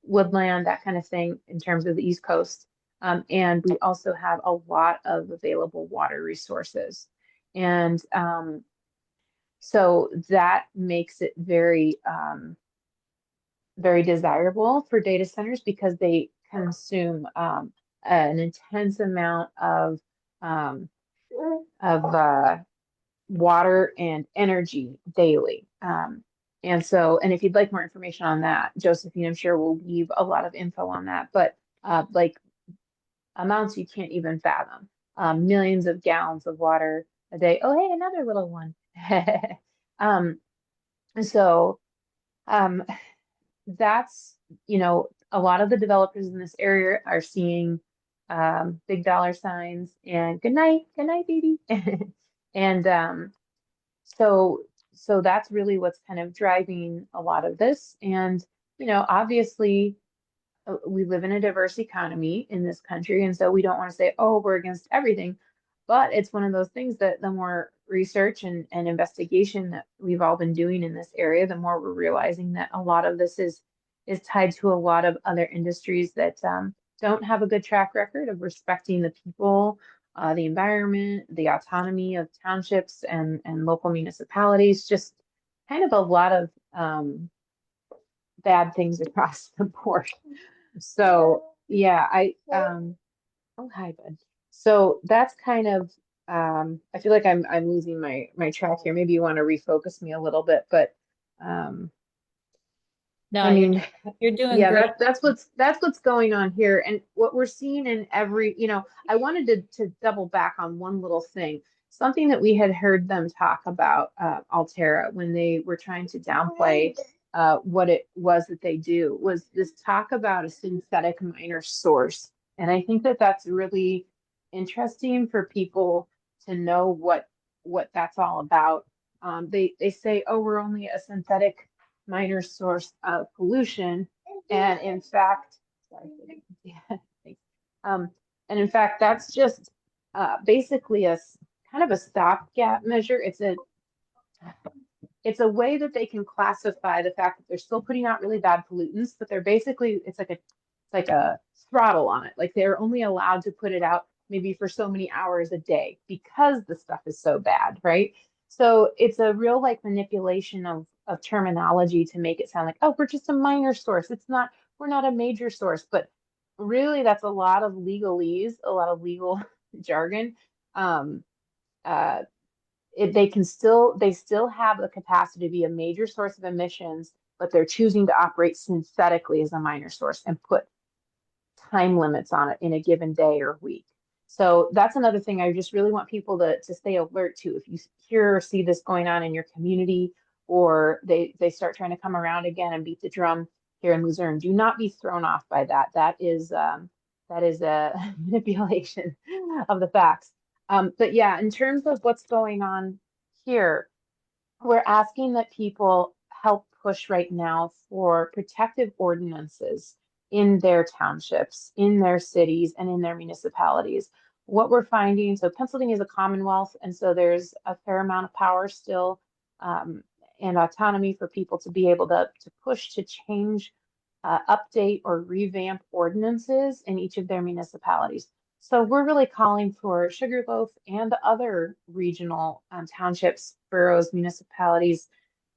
woodland, that kind of thing in terms of the East Coast. And we also have a lot of available water resources. And so that makes it very very desirable for data centers because they consume an intense amount um, of water and energy daily. And if you'd like more information on that, Josephine, I'm sure will leave a lot of info on that, but like amounts you can't even fathom. Millions of gallons of water a day. Oh, hey, another little one. um, so um, that's, a lot of the developers in this area are seeing big dollar signs and good night, baby. And so so that's really what's kind of driving a lot of this. And, obviously we live in a diverse economy in this country, and so we don't want to say, oh, we're against everything. But it's one of those things that the more research and investigation that we've all been doing in this area, the more we're realizing that a lot of this is tied to a lot of other industries that don't have a good track record of respecting the people, the environment, the autonomy of townships and local municipalities, just kind of a lot of bad things across the board. So yeah, oh hi bud. So that's kind of I feel like I'm losing my track here. Maybe you want to refocus me a little bit, but No, I mean, you're doing yeah, great. that's what's going on here. And what we're seeing in every, I wanted to double back on one little thing. Something that we had heard them talk about Alterra when they were trying to downplay what it was that they do was this talk about a synthetic minor source. And I think that that's really interesting for people to know what that's all about. They say, oh, we're only a synthetic minor source of pollution. And in fact, sorry, yeah, thanks. And in fact, that's just basically a kind of a stopgap measure. It's a way that they can classify the fact that they're still putting out really bad pollutants, but they're basically it's like a throttle on it. Like they're only allowed to put it out maybe for so many hours a day because the stuff is so bad, right? So it's a real like manipulation of terminology to make it sound like, oh, we're just a minor source. We're not a major source, but really that's a lot of legalese, a lot of legal jargon. Um, uh, they still have the capacity to be a major source of emissions, but they're choosing to operate synthetically as a minor source and put time limits on it in a given day or week. So that's another thing I just really want people to stay alert to. If you hear or see this going on in your community, or they start trying to come around again and beat the drum here in Luzerne, do not be thrown off by that. That is a manipulation of the facts. But yeah, in terms of what's going on here, we're asking that people help push right now for protective ordinances in their townships, in their cities, and in their municipalities. What we're finding, so Pennsylvania is a commonwealth, and so there's a fair amount of power still and autonomy for people to be able to push to change, update, or revamp ordinances in each of their municipalities. So we're really calling for Sugarloaf and other regional townships, boroughs, municipalities,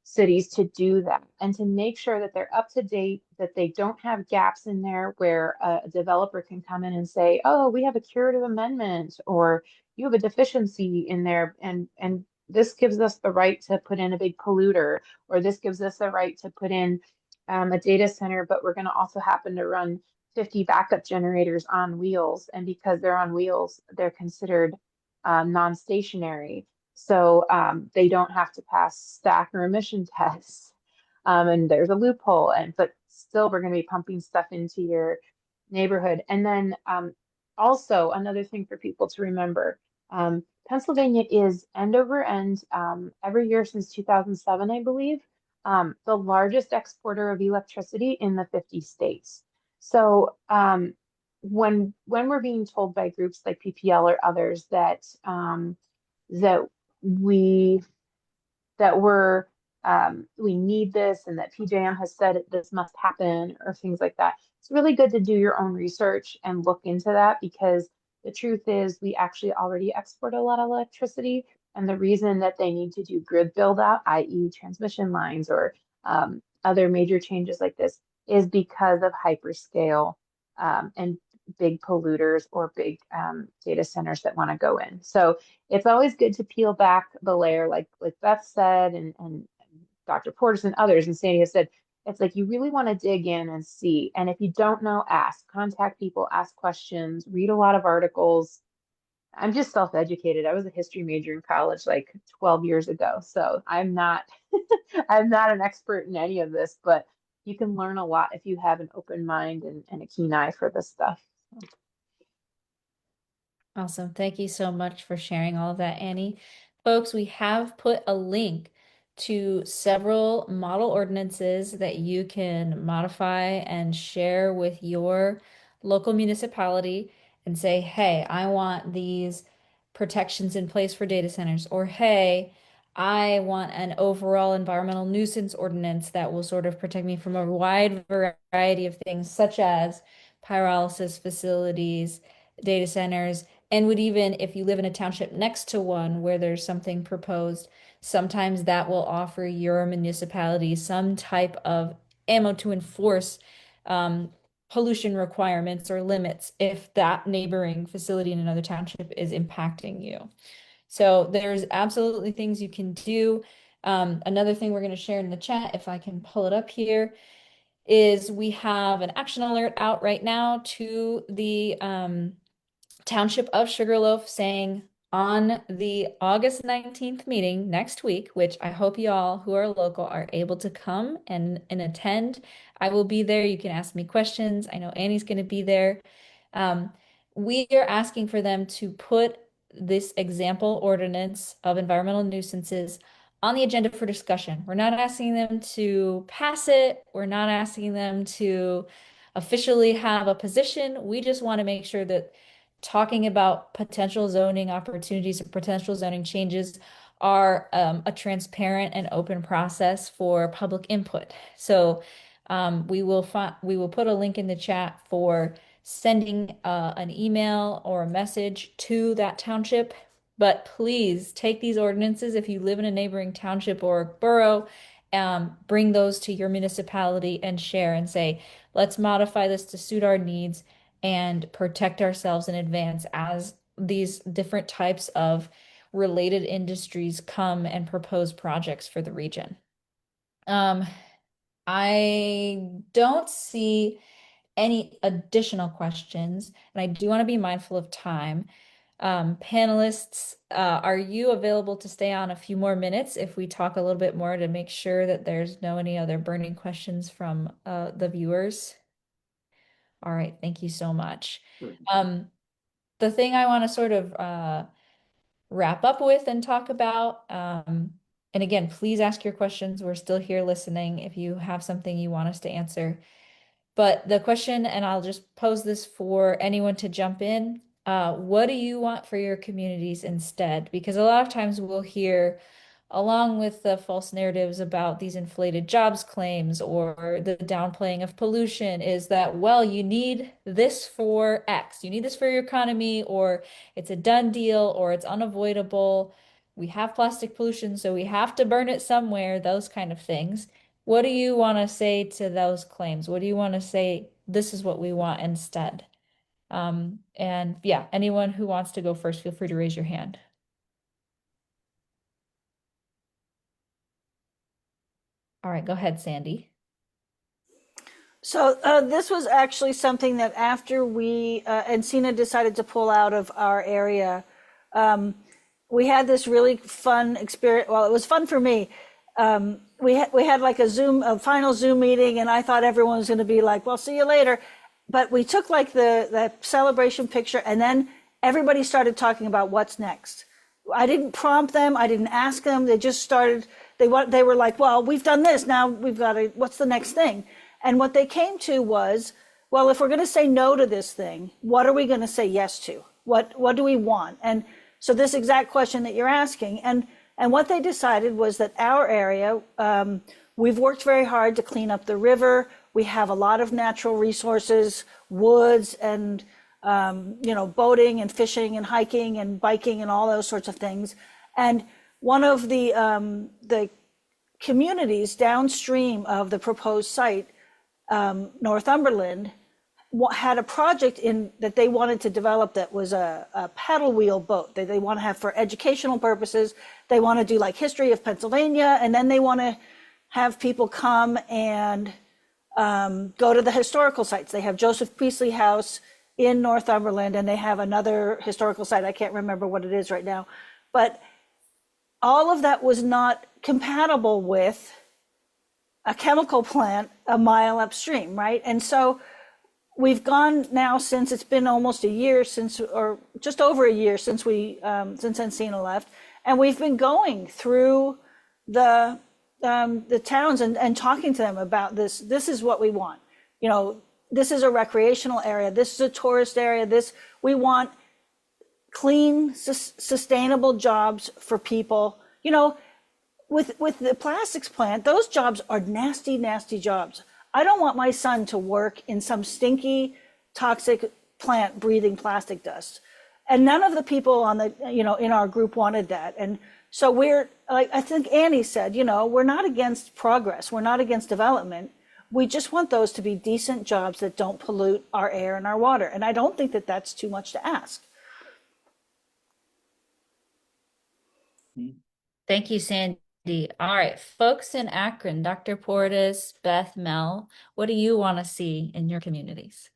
cities to do that and to make sure that they're up to date, that they don't have gaps in there where a developer can come in and say, oh, we have a curative amendment or you have a deficiency in there and this gives us the right to put in a big polluter, or this gives us the right to put in a data center, but we're going to also happen to run 50 backup generators on wheels. And because they're on wheels, they're considered non-stationary. So they don't have to pass stack or emission tests. And there's a loophole, but still we're going to be pumping stuff into your neighborhood. And then also another thing for people to remember, Pennsylvania is end over end every year since 2007, I believe, the largest exporter of electricity in the 50 states. So when we're being told by groups like PPL or others that that we we need this and that PJM has said this must happen or things like that, it's really good to do your own research and look into that, because the truth is we actually already export a lot of electricity, and the reason that they need to do grid build out, i.e. transmission lines or other major changes like this, is because of hyperscale and big polluters or big data centers that want to go in. So it's always good to peel back the layer, like Beth said, and Dr. Portis and others, and Sandy has said, it's like you really want to dig in and see. And if you don't know, ask, contact people, ask questions, read a lot of articles. I'm just self-educated. I was a history major in college like 12 years ago. So I'm not I'm not an expert in any of this, but you can learn a lot if you have an open mind and a keen eye for this stuff. Awesome. Thank you so much for sharing all of that, Annie. Folks, we have put a link to several model ordinances that you can modify and share with your local municipality and say, hey, I want these protections in place for data centers, or hey, I want an overall environmental nuisance ordinance that will sort of protect me from a wide variety of things, such as pyrolysis facilities, data centers, and would even, if you live in a township next to one where there's something proposed, sometimes that will offer your municipality some type of ammo to enforce pollution requirements or limits if that neighboring facility in another township is impacting you. So there's absolutely things you can do. Another thing we're going to share in the chat, if I can pull it up here, is we have an action alert out right now to the Township of Sugarloaf saying on the August 19th meeting next week, which I hope you all who are local are able to come and attend. I will be there. You can ask me questions. I know Annie's going to be there. We are asking for them to put this example ordinance of environmental nuisances on the agenda for discussion. We're not asking them to pass it. We're not asking them to officially have a position. We just want to make sure that talking about potential zoning opportunities or potential zoning changes are a transparent and open process for public input. So we will put a link in the chat for sending an email or a message to that township. But please take these ordinances if you live in a neighboring township or borough, bring those to your municipality and share and say, let's modify this to suit our needs and protect ourselves in advance as these different types of related industries come and propose projects for the region. I don't see any additional questions, and I do want to be mindful of time. Panelists, are you available to stay on a few more minutes if we talk a little bit more to make sure that there's no any other burning questions from the viewers? All right, thank you so much. The thing I want to sort of wrap up with and talk about, and again, please ask your questions. We're still here listening if you have something you want us to answer. But the question, and I'll just pose this for anyone to jump in, what do you want for your communities instead? Because a lot of times we'll hear, along with the false narratives about these inflated jobs claims or the downplaying of pollution, is that, well, you need this for X, you need this for your economy, or it's a done deal, or it's unavoidable. We have plastic pollution, so we have to burn it somewhere, those kind of things. What do you want to say to those claims? What do you want to say? This is what we want instead. And yeah, anyone who wants to go first, feel free to raise your hand. All right, go ahead, Sandy. So this was actually something that after we and Sina decided to pull out of our area, we had this really fun experience. Well, it was fun for me. We had like a final Zoom meeting, and I thought everyone was going to be like, "Well, see you later." But we took like the celebration picture, and then everybody started talking about what's next. I didn't prompt them. I didn't ask them. They just started. They were like, "Well, we've done this. Now we've got to. What's the next thing?" And what they came to was, "Well, if we're going to say no to this thing, what are we going to say yes to? What do we want?" And so this exact question that you're asking, and what they decided was that our area, we've worked very hard to clean up the river. We have a lot of natural resources, woods, and boating and fishing and hiking and biking and all those sorts of things. And one of the communities downstream of the proposed site Northumberland had a project in that they wanted to develop that was a paddle wheel boat that they want to have for educational purposes. They want to do like history of Pennsylvania, and then they want to have people come and go to the historical sites. They have Joseph Priestley House in Northumberland, and they have another historical site. I can't remember what it is right now. But all of that was not compatible with a chemical plant a mile upstream, right? And so we've gone now, since it's been almost a year since, or just over a year since since Encina left, and we've been going through the towns and talking to them about this. This is what we want. You know, this is a recreational area. This is a tourist area. We want clean, sustainable jobs for people. You know, with the plastics plant, those jobs are nasty, nasty jobs. I don't want my son to work in some stinky, toxic plant breathing plastic dust. And none of the people on the, you know, in our group wanted that. And so we're, like I think Annie said, you know, we're not against progress. We're not against development. We just want those to be decent jobs that don't pollute our air and our water. And I don't think that that's too much to ask. Thank you, Sandy. All right, folks in Akron, Dr. Portis, Beth, Mel, what do you want to see in your communities?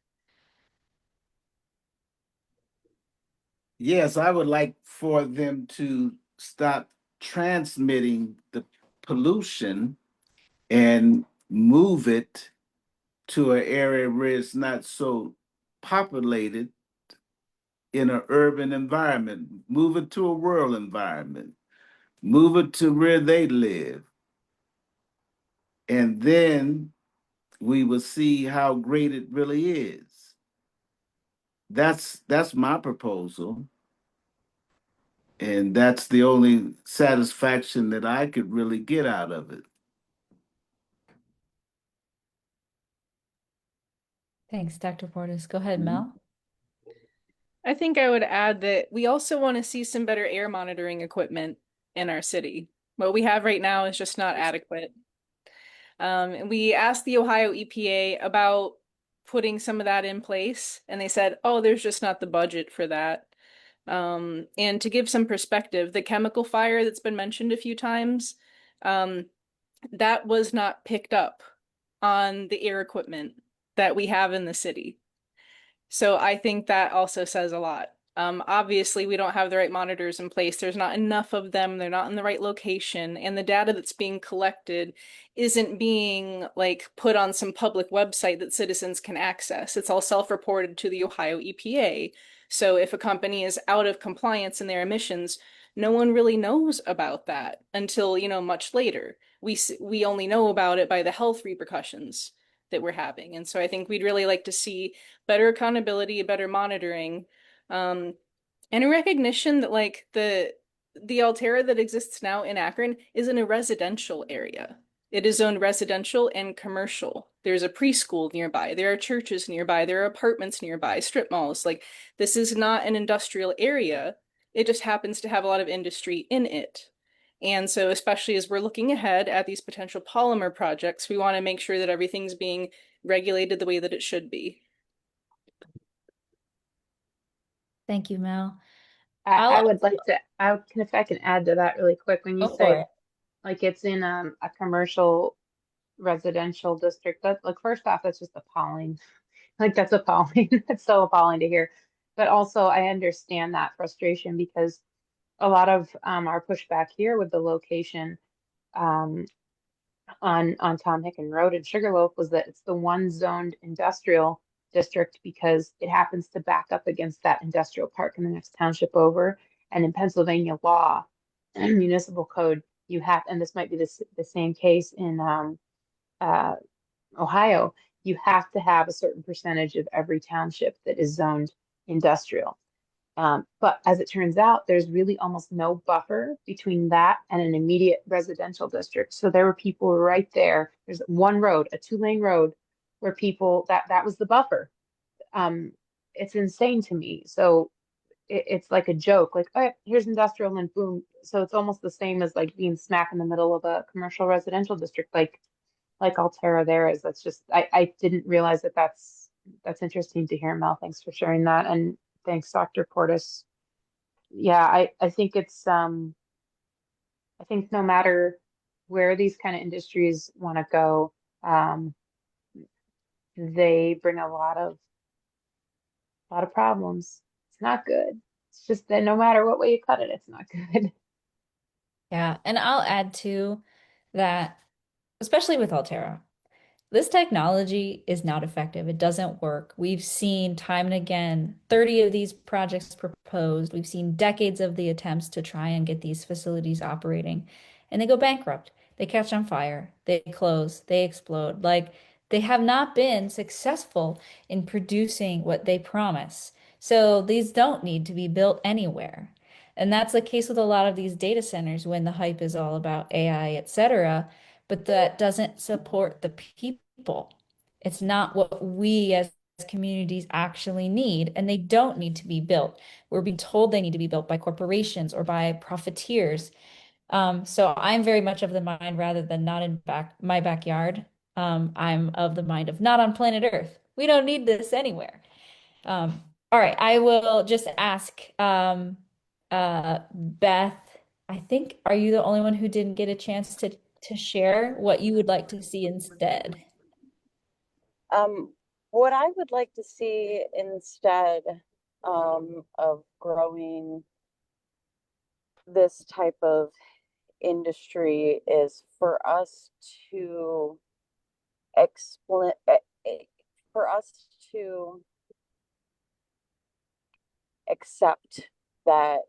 Yes, I would like for them to stop transmitting the pollution and move it to an area where it's not so populated in an urban environment. Move it to a rural environment. Move it to where they live. And then we will see how great it really is. That's my proposal. And that's the only satisfaction that I could really get out of it. Thanks, Dr. Portis. Go ahead, Mhm. Mel. I think I would add that we also want to see some better air monitoring equipment in our city. What we have right now is just not adequate. And we asked the Ohio EPA about putting some of that in place, and they said, oh, there's just not the budget for that. And to give some perspective, the chemical fire that's been mentioned a few times, that was not picked up on the air equipment that we have in the city. So I think that also says a lot. Obviously, we don't have the right monitors in place. There's not enough of them. They're not in the right location. And the data that's being collected isn't being like put on some public website that citizens can access. It's all self-reported to the Ohio EPA. So if a company is out of compliance in their emissions, no one really knows about that until, you know, much later. We only know about it by the health repercussions that we're having. And so I think we'd really like to see better accountability, better monitoring, and a recognition that like the Alterra that exists now in Akron is in a residential area. It is zoned residential and commercial. There's a preschool nearby. There are churches nearby. There are apartments nearby, strip malls. Like, this is not an industrial area. It just happens to have a lot of industry in it. And so, especially as we're looking ahead at these potential polymer projects, we want to make sure that everything's being regulated the way that it should be. Thank you, Mel. I would like to, if I can add to that really quick, when you Go for say it. like it's in a commercial residential district, that like first off, that's just appalling. Like that's appalling. It's so appalling to hear. But also I understand that frustration because a lot of our pushback here with the location um, on Tom Hicken Road in Sugarloaf was that it's the one zoned industrial district because it happens to back up against that industrial park in the next township over. And in Pennsylvania law and municipal code, you have, and this might be the same case in Ohio, you have to have a certain percentage of every township that is zoned industrial. But as it turns out, there's really almost no buffer between that and an immediate residential district. So there were people right there. There's one road, a 2-lane road, where people that was the buffer. It's insane to me. So it's like a joke, like, oh, here's industrial and boom. So it's almost the same as like being smack in the middle of a commercial residential district. Like like Alterra there is. That's just, I didn't realize that that's interesting to hear, Mel. Thanks for sharing that. And thanks, Dr. Portis. Yeah, I think it's I think no matter where these kind of industries want to go, um, they bring a lot of problems. It's not good. It's just that no matter what way you cut it, it's not good. Yeah, and I'll add to that, especially with Alterra. This technology is not effective. It doesn't work. We've seen time and again 30 of these projects proposed. We've seen decades of the attempts to try and get these facilities operating, and they go bankrupt. They catch on fire, they close, they explode. Like they have not been successful in producing what they promise. So these don't need to be built anywhere. And that's the case with a lot of these data centers when the hype is all about AI, et cetera, but that doesn't support the people. It's not what we as communities actually need, and they don't need to be built. We're being told they need to be built by corporations or by profiteers. So I'm very much of the mind rather than not in my backyard. I'm of the mind of not on planet Earth. We don't need this anywhere. All right, I will just ask Beth, I think, are you the only one who didn't get a chance to share what you would like to see instead? What I would like to see instead of growing this type of industry is for us to explain, for us to accept that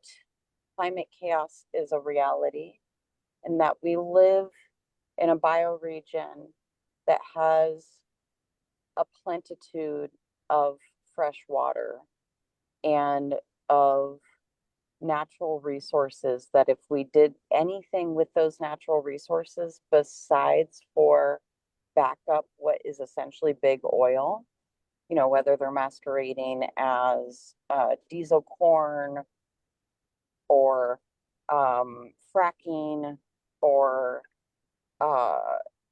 climate chaos is a reality and that we live in a bioregion that has a plentitude of fresh water and of natural resources, that if we did anything with those natural resources besides for back up what is essentially big oil, you know, whether they're masquerading as diesel corn or fracking or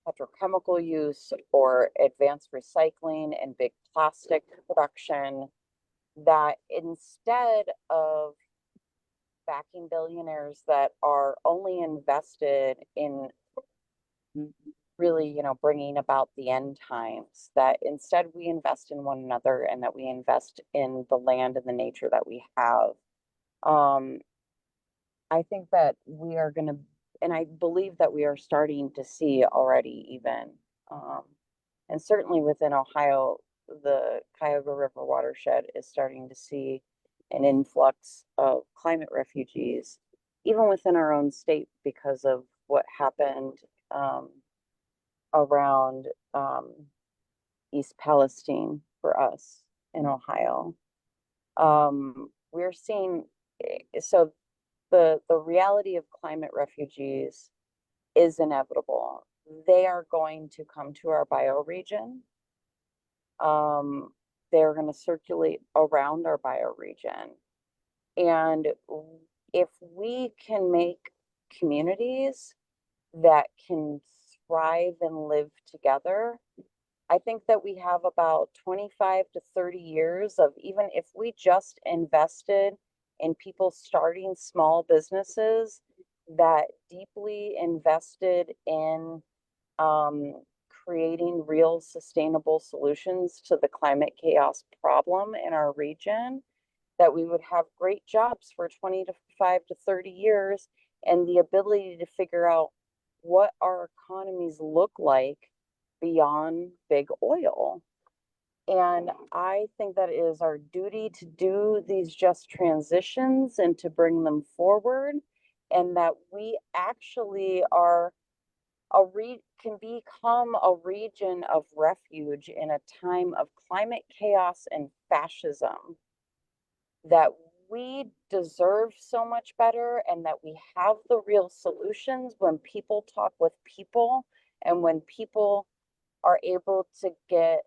petrochemical use or advanced recycling and big plastic production, that instead of backing billionaires that are only invested in really, you know, bringing about the end times, that instead we invest in one another and that we invest in the land and the nature that we have. I think that we are going to, and I believe that we are starting to see already even, and certainly within Ohio, the Cuyahoga River watershed is starting to see an influx of climate refugees, even within our own state, because of what happened around East Palestine for us in Ohio. We're seeing, so the reality of climate refugees is inevitable. They are going to come to our bioregion. They're going to circulate around our bioregion. And if we can make communities that can thrive and live together, I think that we have about 25 to 30 years of, even if we just invested in people starting small businesses that deeply invested in creating real sustainable solutions to the climate chaos problem in our region, that we would have great jobs for 25 to 30 years and the ability to figure out what our economies look like beyond big oil. And I think that it is our duty to do these just transitions and to bring them forward, and that we actually are can become a region of refuge in a time of climate chaos and fascism, that we deserve so much better, and that we have the real solutions when people talk with people and when people are able to get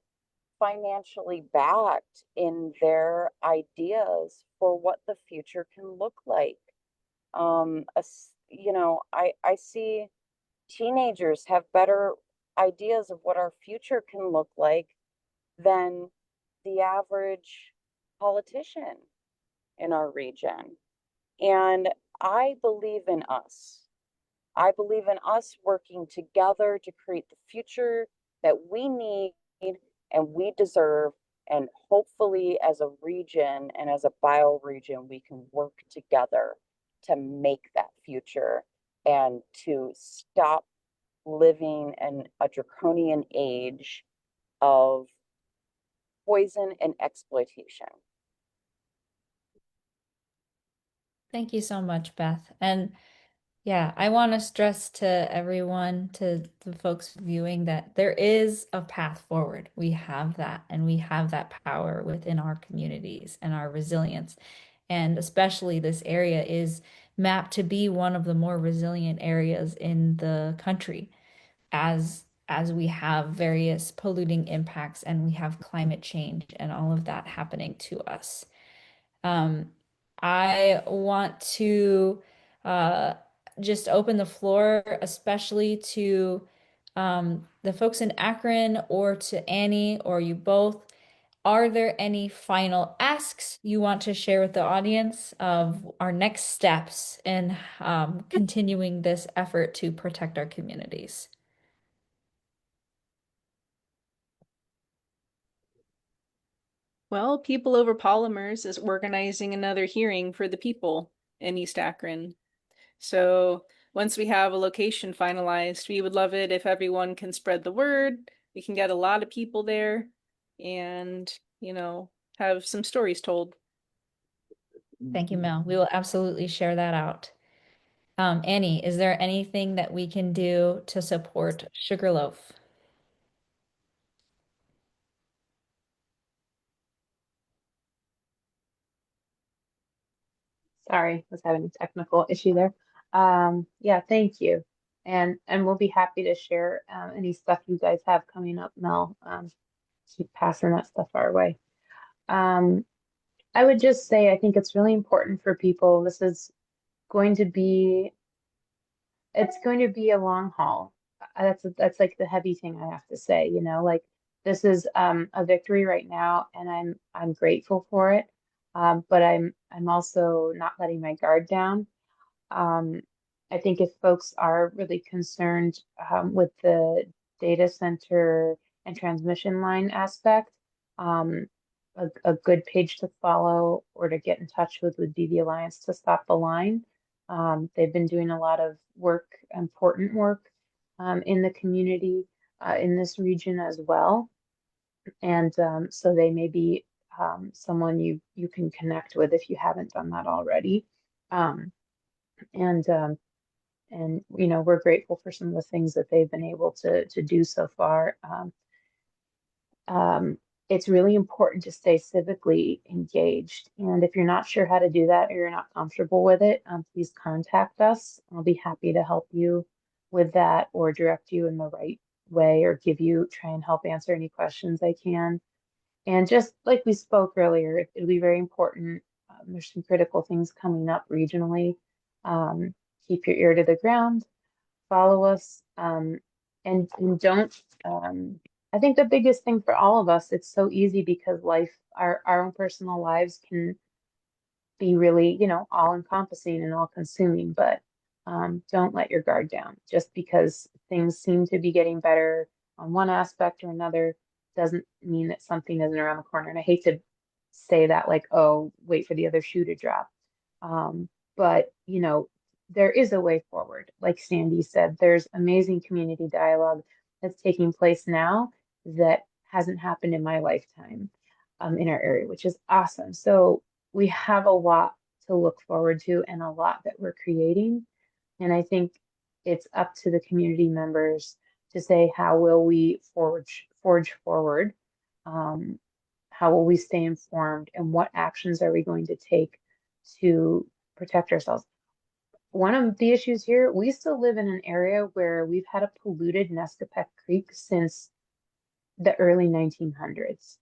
financially backed in their ideas for what the future can look like. You know, I see teenagers have better ideas of what our future can look like than the average politician in our region. And I believe in us. I believe in us working together to create the future that we need and we deserve. And hopefully, as a region and as a bioregion, we can work together to make that future and to stop living in a draconian age of poison and exploitation. Thank you so much, Beth. And yeah, I want to stress to everyone, to the folks viewing, that there is a path forward. We have that, and we have that power within our communities and our resilience. And especially this area is mapped to be one of the more resilient areas in the country as we have various polluting impacts and we have climate change and all of that happening to us. I want to uh, just open the floor, especially to the folks in Akron, or to Annie, or you both. Are there any final asks you want to share with the audience of our next steps in continuing this effort to protect our communities? Well, People Over Polymers is organizing another hearing for the people in East Akron. So once we have a location finalized, we would love it if everyone can spread the word. We can get a lot of people there and, have some stories told. Thank you, Mel. We will absolutely share that out. Annie, is there anything that we can do to support Sugarloaf? Sorry, was having a technical issue there. Yeah, thank you. And we'll be happy to share any stuff you guys have coming up, Mel. Keep passing that stuff our way. Um, I would just say I think it's really important for people. This is going to be it's going to be a long haul. That's like the heavy thing I have to say, like this is a victory right now, and I'm grateful for it. But I'm also not letting my guard down. Um, I think if folks are really concerned with the data center and transmission line aspect, um, a good page to follow or to get in touch with would be the Alliance to Stop the Line. They've been doing a lot of work, important work, in the community in this region as well. And so they may be someone you can connect with if you haven't done that already. Um, and we're grateful for some of the things that they've been able to do so far. It's really important to stay civically engaged, and if you're not sure how to do that or you're not comfortable with it, please contact us. I'll be happy to help you with that or direct you in the right way or try and help answer any questions I can. And just like we spoke earlier, it'll be very important. There's some critical things coming up regionally. Um, Keep your ear to the ground, follow us, and don't. I think the biggest thing for all of us, it's so easy because our own personal lives can be really, all encompassing and all consuming, but don't let your guard down. Just because things seem to be getting better on one aspect or another doesn't mean that something isn't around the corner. And I hate to say that like, oh, wait for the other shoe to drop. But, there is a way forward. Like Sandy said, there's amazing community dialogue that's taking place now that hasn't happened in my lifetime in our area, which is awesome. So we have a lot to look forward to and a lot that we're creating. And I think it's up to the community members to say, how will we forge forward? How will we stay informed? And what actions are we going to take to protect ourselves? One of the issues here, we still live in an area where we've had a polluted Nescapec Creek since the early 1900s.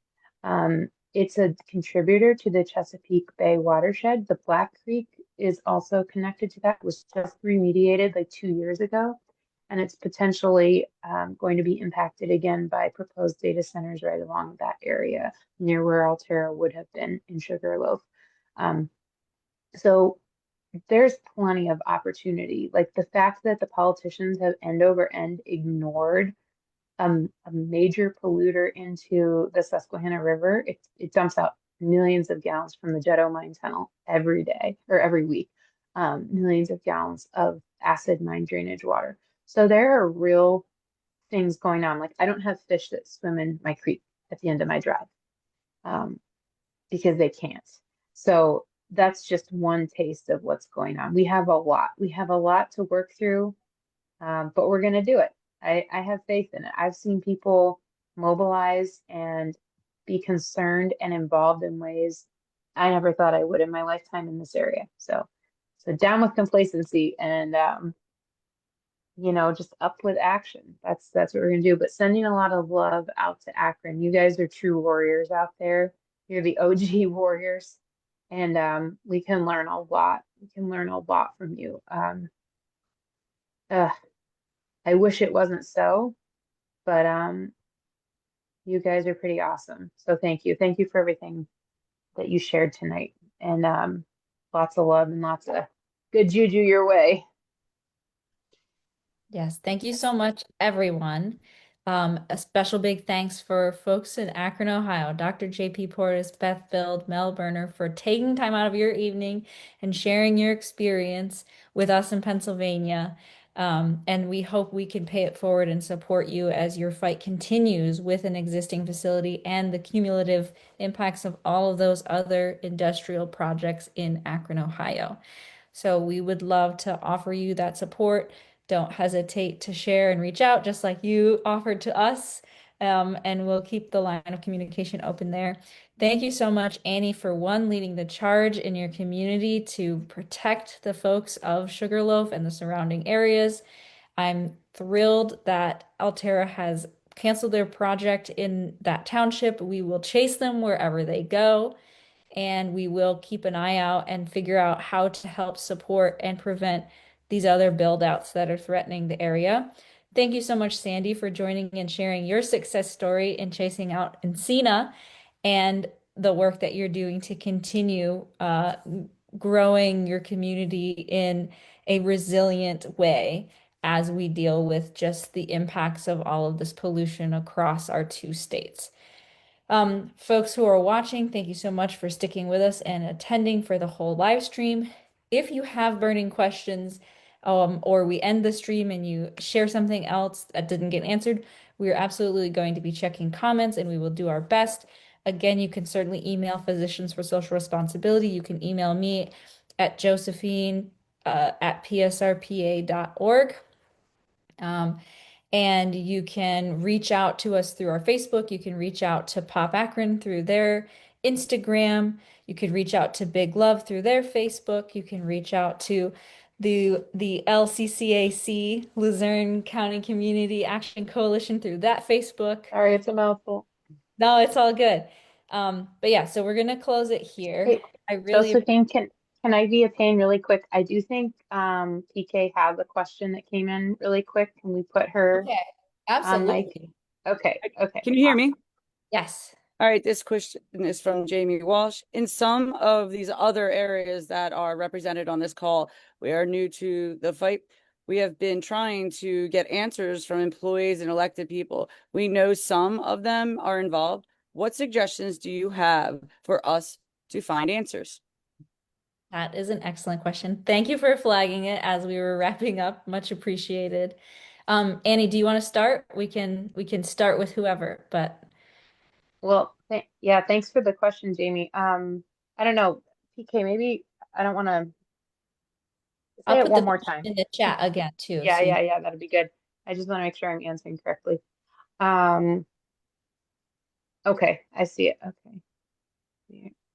It's a contributor to the Chesapeake Bay watershed. The Black Creek is also connected to that. It was just remediated like 2 years ago. and it's potentially going to be impacted again by proposed data centers right along that area near where Alterra would have been in Sugarloaf. So there's plenty of opportunity. Like the fact that the politicians have end over end ignored a major polluter into the Susquehanna River, it dumps out millions of gallons from the Jetto mine tunnel every day or every week, millions of gallons of acid mine drainage water. So there are real things going on. Like I don't have fish that swim in my creek at the end of my drive because they can't. So that's just one taste of what's going on. We have a lot. We have a lot to work through, but we're going to do it. I have faith in it. I've seen people mobilize and be concerned and involved in ways I never thought I would in my lifetime in this area. So down with complacency and just up with action. That's what we're gonna do. But sending a lot of love out to Akron. You guys are true warriors out there. You're the OG warriors, and we can learn a lot. We can learn a lot from you. I wish it wasn't so, but you guys are pretty awesome. So thank you. Thank you for everything that you shared tonight. And lots of love and lots of good juju your way. Yes, thank you so much, everyone. A special big thanks for folks in Akron, Ohio, Dr. JP Portis, Beth Bild, Mel Berner, for taking time out of your evening and sharing your experience with us in Pennsylvania. And we hope we can pay it forward and support you as your fight continues with an existing facility and the cumulative impacts of all of those other industrial projects in Akron, Ohio. So we would love to offer you that support. Don't hesitate to share and reach out just like you offered to us. And we'll keep the line of communication open there. Thank you so much, Annie, for leading the charge in your community to protect the folks of Sugarloaf and the surrounding areas. I'm thrilled that Alterra has canceled their project in that township. We will chase them wherever they go, and we will keep an eye out and figure out how to help support and prevent these other build outs that are threatening the area. Thank you so much, Sandy, for joining and sharing your success story in chasing out Encina and the work that you're doing to continue growing your community in a resilient way as we deal with just the impacts of all of this pollution across our two states. Folks who are watching, thank you so much for sticking with us and attending for the whole live stream. If you have burning questions, or we end the stream and you share something else that didn't get answered, we are absolutely going to be checking comments and we will do our best. Again, you can certainly email Physicians for Social Responsibility. You can email me at Josephine at psrpa.org. And you can reach out to us through our Facebook. You can reach out to Pop Akron through their Instagram. You could reach out to Big Love through their Facebook. You can reach out to the LCCAC, Luzerne County Community Action Coalition, through that Facebook. Sorry, it's a mouthful. No, it's all good. But yeah, so we're gonna close it here. Hey, I really Josephine, can I be a pain really quick? I do think PK has a question that came in really quick. Can we put her okay, on mic? absolutely. Okay, Can you hear me? Yes. All right, this question is from Jamie Walsh. In some of these other areas that are represented on this call, we are new to the fight. We have been trying to get answers from employees and elected people. We know some of them are involved. What suggestions do you have for us to find answers? That is an excellent question. Thank you for flagging it as we were wrapping up. Much appreciated. Annie, do you want to start? We can start with whoever, but Well, yeah, thanks for the question, Jamie. I don't know, PK, maybe I don't want to say I'll it put the one more question time. in the chat again too. Yeah, So you- yeah, that'd be good. I just want to make sure I'm answering correctly. Um, okay, I see it. Okay.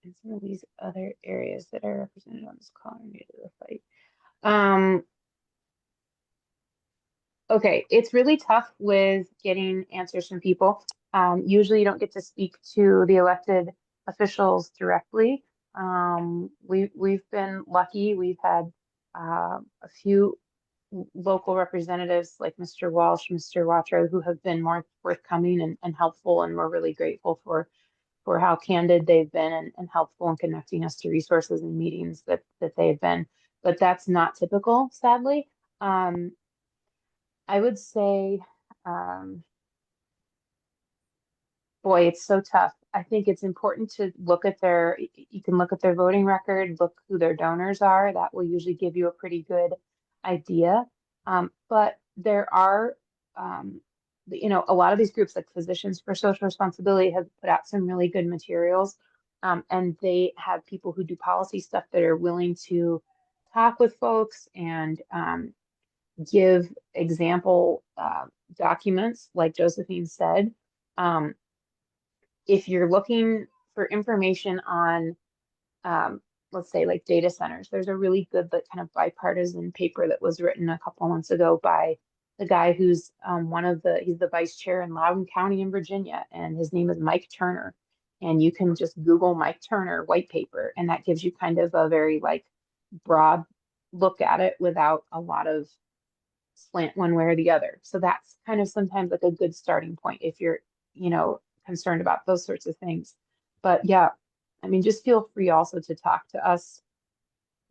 And some of these other areas that are represented on this call are new to the fight. Okay, it's really tough with getting answers from people. Usually you don't get to speak to the elected officials directly. We've been lucky. We've had a few local representatives like Mr. Walsh, Mr. Watro, who have been more forthcoming and helpful, and we're really grateful for how candid they've been and helpful in connecting us to resources and meetings that they've been. But that's not typical, sadly. I would say, boy, it's so tough. I think it's important to look at you can look at their voting record, look who their donors are. That will usually give you a pretty good idea. But there are, a lot of these groups like Physicians for Social Responsibility have put out some really good materials. And they have people who do policy stuff that are willing to talk with folks and give example documents, like Josephine said. If you're looking for information on, let's say, like data centers, there's a really good kind of bipartisan paper that was written a couple months ago by the guy who's he's the vice chair in Loudoun County in Virginia, and his name is Mike Turner. And you can just Google Mike Turner white paper, and that gives you kind of a very like broad look at it without a lot of slant one way or the other. So that's kind of sometimes like a good starting point if you're, concerned about those sorts of things. But yeah, I mean, just feel free also to talk to us,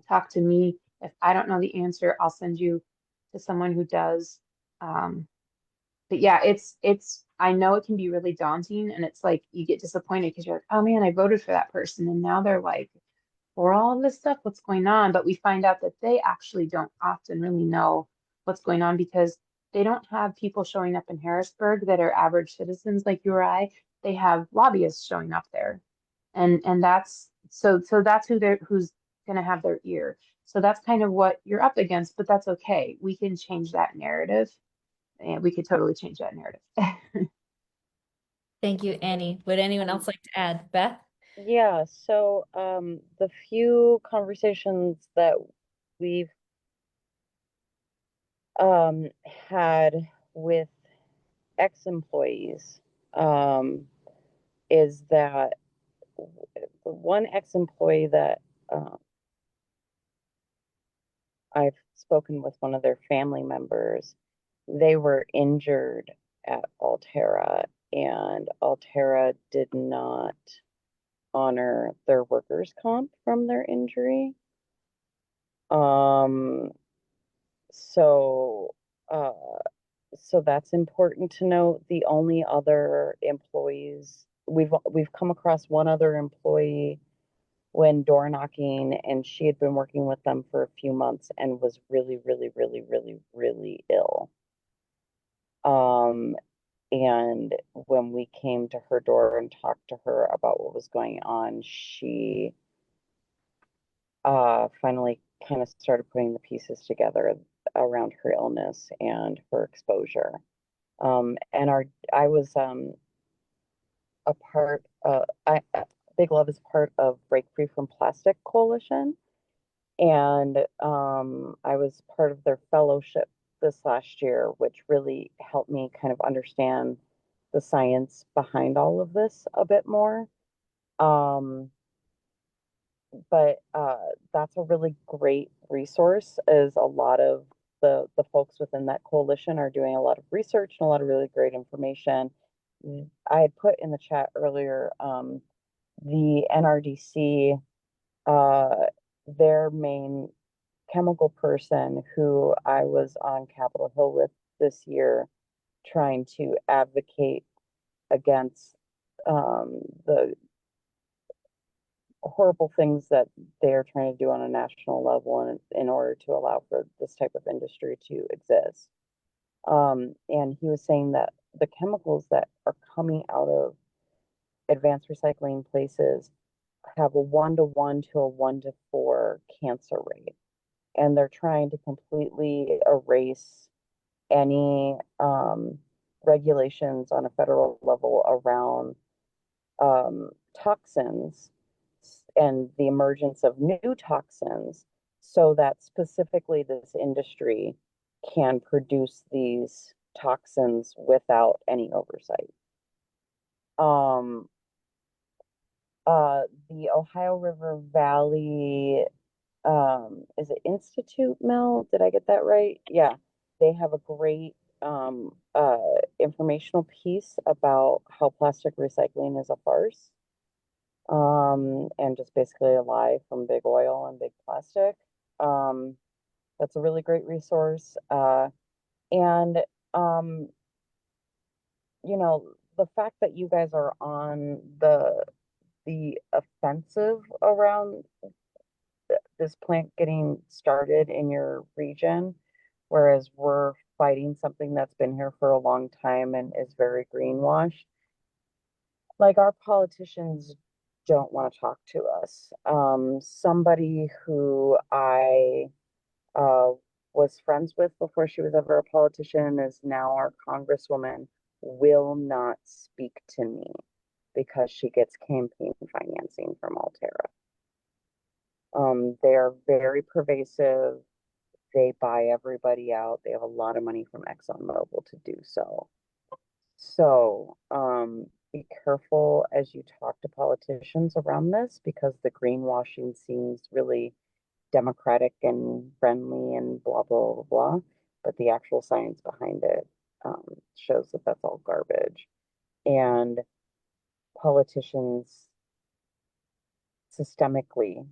talk to me. If I don't know the answer, I'll send you to someone who does. But yeah, I know it can be really daunting, and it's like you get disappointed because you're like, oh man, I voted for that person, and now they're like, for all of this stuff, what's going on? But we find out that they actually don't often really know what's going on because they don't have people showing up in Harrisburg that are average citizens like you or I. They have lobbyists showing up there. And that's that's who's gonna have their ear. So that's kind of what you're up against, but that's okay. We can change that narrative, and we could totally change that narrative. Thank you, Annie. Would anyone else like to add? Beth? Yeah, so the few conversations that we've had with ex-employees is that the one ex-employee that I've spoken with, one of their family members, they were injured at Alterra, and Alterra did not honor their workers' comp from their injury. So so that's important to note. The only other employees we've come across one other employee when door knocking, and she had been working with them for a few months and was really, really, really, really, really ill. And when we came to her door and talked to her about what was going on, she finally kind of started putting the pieces together around her illness and her exposure. And I was a part. Big Love is part of Break Free from Plastic Coalition, and I was part of their fellowship this last year, which really helped me kind of understand the science behind all of this a bit more. But that's a really great resource, as a lot of the folks within that coalition are doing a lot of research and a lot of really great information. I had put in the chat earlier, the NRDC, their main chemical person who I was on Capitol Hill with this year, trying to advocate against the horrible things that they're trying to do on a national level and in order to allow for this type of industry to exist. And he was saying that the chemicals that are coming out of advanced recycling places have a 1-to-1 to a 1-to-4 cancer rate. And they're trying to completely erase any regulations on a federal level around toxins and the emergence of new toxins, so that specifically this industry can produce these toxins without any oversight. The Ohio River Valley is it Institute Mill? Did I get that right? Yeah. They have a great informational piece about how plastic recycling is a farce. And just basically a lie from big oil and big plastic. That's a really great resource. And you know, the fact that you guys are on the offensive around this plant getting started in your region, whereas we're fighting something that's been here for a long time and is very greenwashed. Like our politicians don't want to talk to us. Somebody who I uh, was friends with before she was ever a politician is now our congresswoman will not speak to me because she gets campaign financing from Alterra. They are very pervasive. They buy everybody out. They have a lot of money from ExxonMobil to do so. So, be careful as you talk to politicians around this because the greenwashing seems really democratic and friendly and blah, blah, blah, blah. But the actual science behind it shows that that's all garbage. And politicians systemically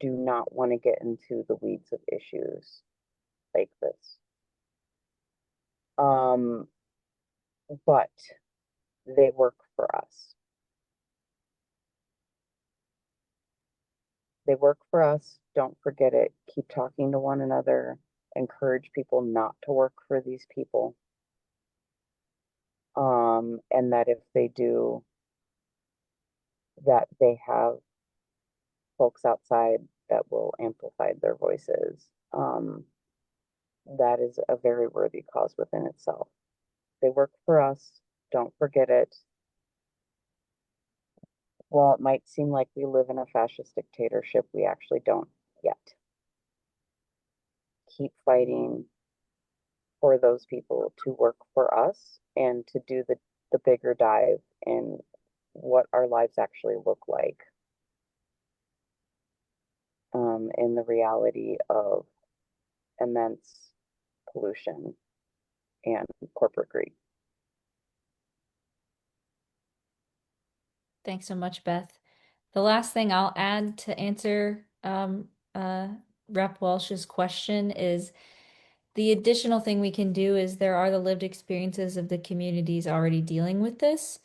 do not want to get into the weeds of issues like this. But they work for us. They work for us. Don't forget it. Keep talking to one another. Encourage people not to work for these people. And that if they do, that they have folks outside that will amplify their voices. That is a very worthy cause within itself. They work for us. Don't forget it. While it might seem like we live in a fascist dictatorship, we actually don't yet. Keep fighting for those people to work for us and to do the bigger dive in what our lives actually look like in the reality of immense pollution and corporate greed. Thanks so much, Beth. The last thing I'll add to answer Rep. Walsh's question is the additional thing we can do is there are the lived experiences of the communities already dealing with this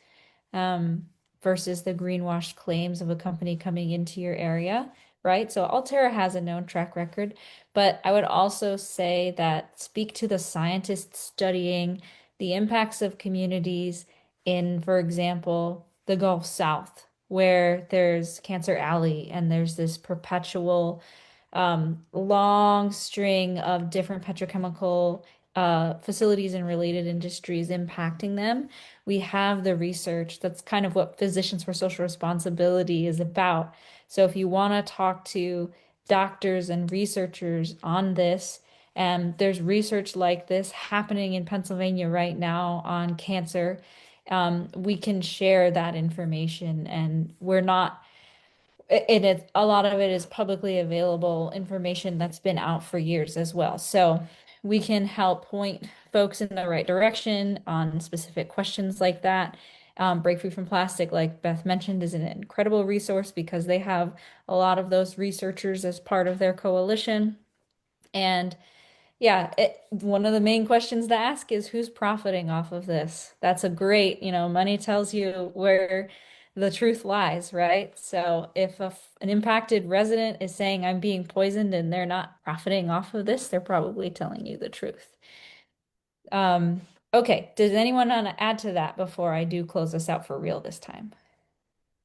versus the greenwashed claims of a company coming into your area, right? So Alterra has a known track record, but I would also say that speak to the scientists studying the impacts of communities in, for example, the Gulf South, where there's Cancer Alley and there's this perpetual long string of different petrochemical facilities and related industries impacting them. We have the research. That's kind of what Physicians for Social Responsibility is about. So if you want to talk to doctors and researchers on this, there's research like this happening in Pennsylvania right now on cancer. We can share that information, and we're not and it's a lot of it is publicly available information that's been out for years as well. So we can help point folks in the right direction on specific questions like that. Break Free from Plastic, like Beth mentioned, is an incredible resource because they have a lot of those researchers as part of their coalition. And yeah, one of the main questions to ask is who's profiting off of this? That's a great, money tells you where the truth lies, right? So if an impacted resident is saying I'm being poisoned and they're not profiting off of this, they're probably telling you the truth. Okay, does anyone want to add to that before I do close this out for real this time?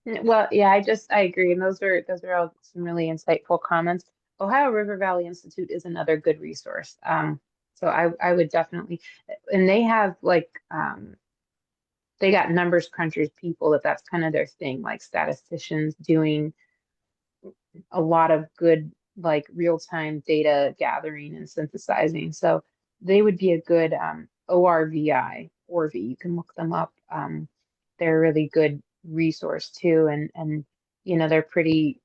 Well, yeah, I agree, and those are all some really insightful comments. Ohio River Valley Institute is another good resource. So I would definitely, and they have like they got numbers crunchers people that's kind of their thing, like statisticians doing a lot of good like real-time data gathering and synthesizing. So they would be a good ORVI, ORVI. You can look them up. They're a really good resource too, and they're pretty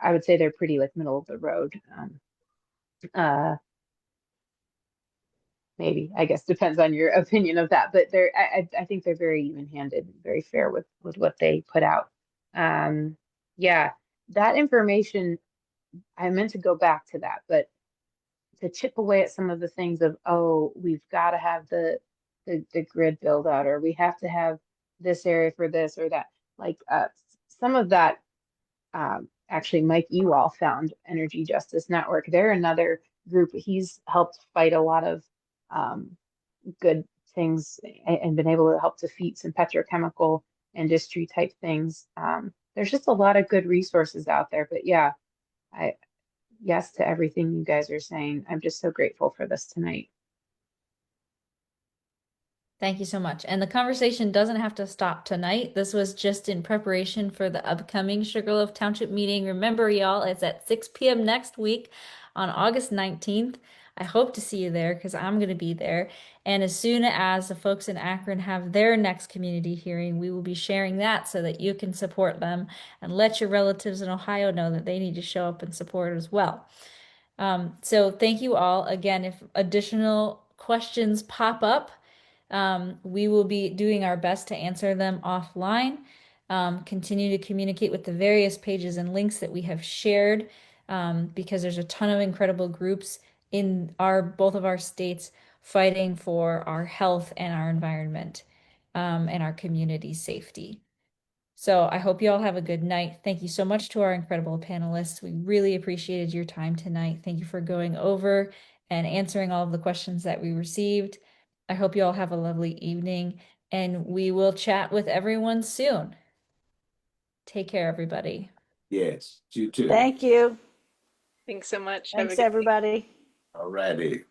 I would say they're pretty like middle of the road. Uh, maybe, I guess, depends on your opinion of that, but I think they're very even-handed, very fair with what they put out. Yeah, that information, I meant to go back to that, but to chip away at some of the things of, oh, we've got to have the grid build out, or we have to have this area for this or that. Like some of that, actually, Mike Ewall found Energy Justice Network. They're another group. He's helped fight a lot of good things and been able to help defeat some petrochemical industry type things. There's just a lot of good resources out there. But yeah, I yes to everything you guys are saying. I'm just so grateful for this tonight. Thank you so much. And the conversation doesn't have to stop tonight. This was just in preparation for the upcoming Sugarloaf Township meeting. Remember, y'all, it's at 6 p.m. next week on August 19th. I hope to see you there because I'm going to be there. And as soon as the folks in Akron have their next community hearing, we will be sharing that so that you can support them and let your relatives in Ohio know that they need to show up and support as well. So thank you all. Again, if additional questions pop up, we will be doing our best to answer them offline. Continue to communicate with the various pages and links that we have shared, because there's a ton of incredible groups in both of our states fighting for our health and our environment, and our community safety. So I hope you all have a good night. Thank you so much to our incredible panelists. We really appreciated your time tonight. Thank you for going over and answering all of the questions that we received. I hope you all have a lovely evening, and we will chat with everyone soon. Take care, everybody. Yes, you too. Thank you. Thanks so much. Have a Thanks, good everybody. All righty.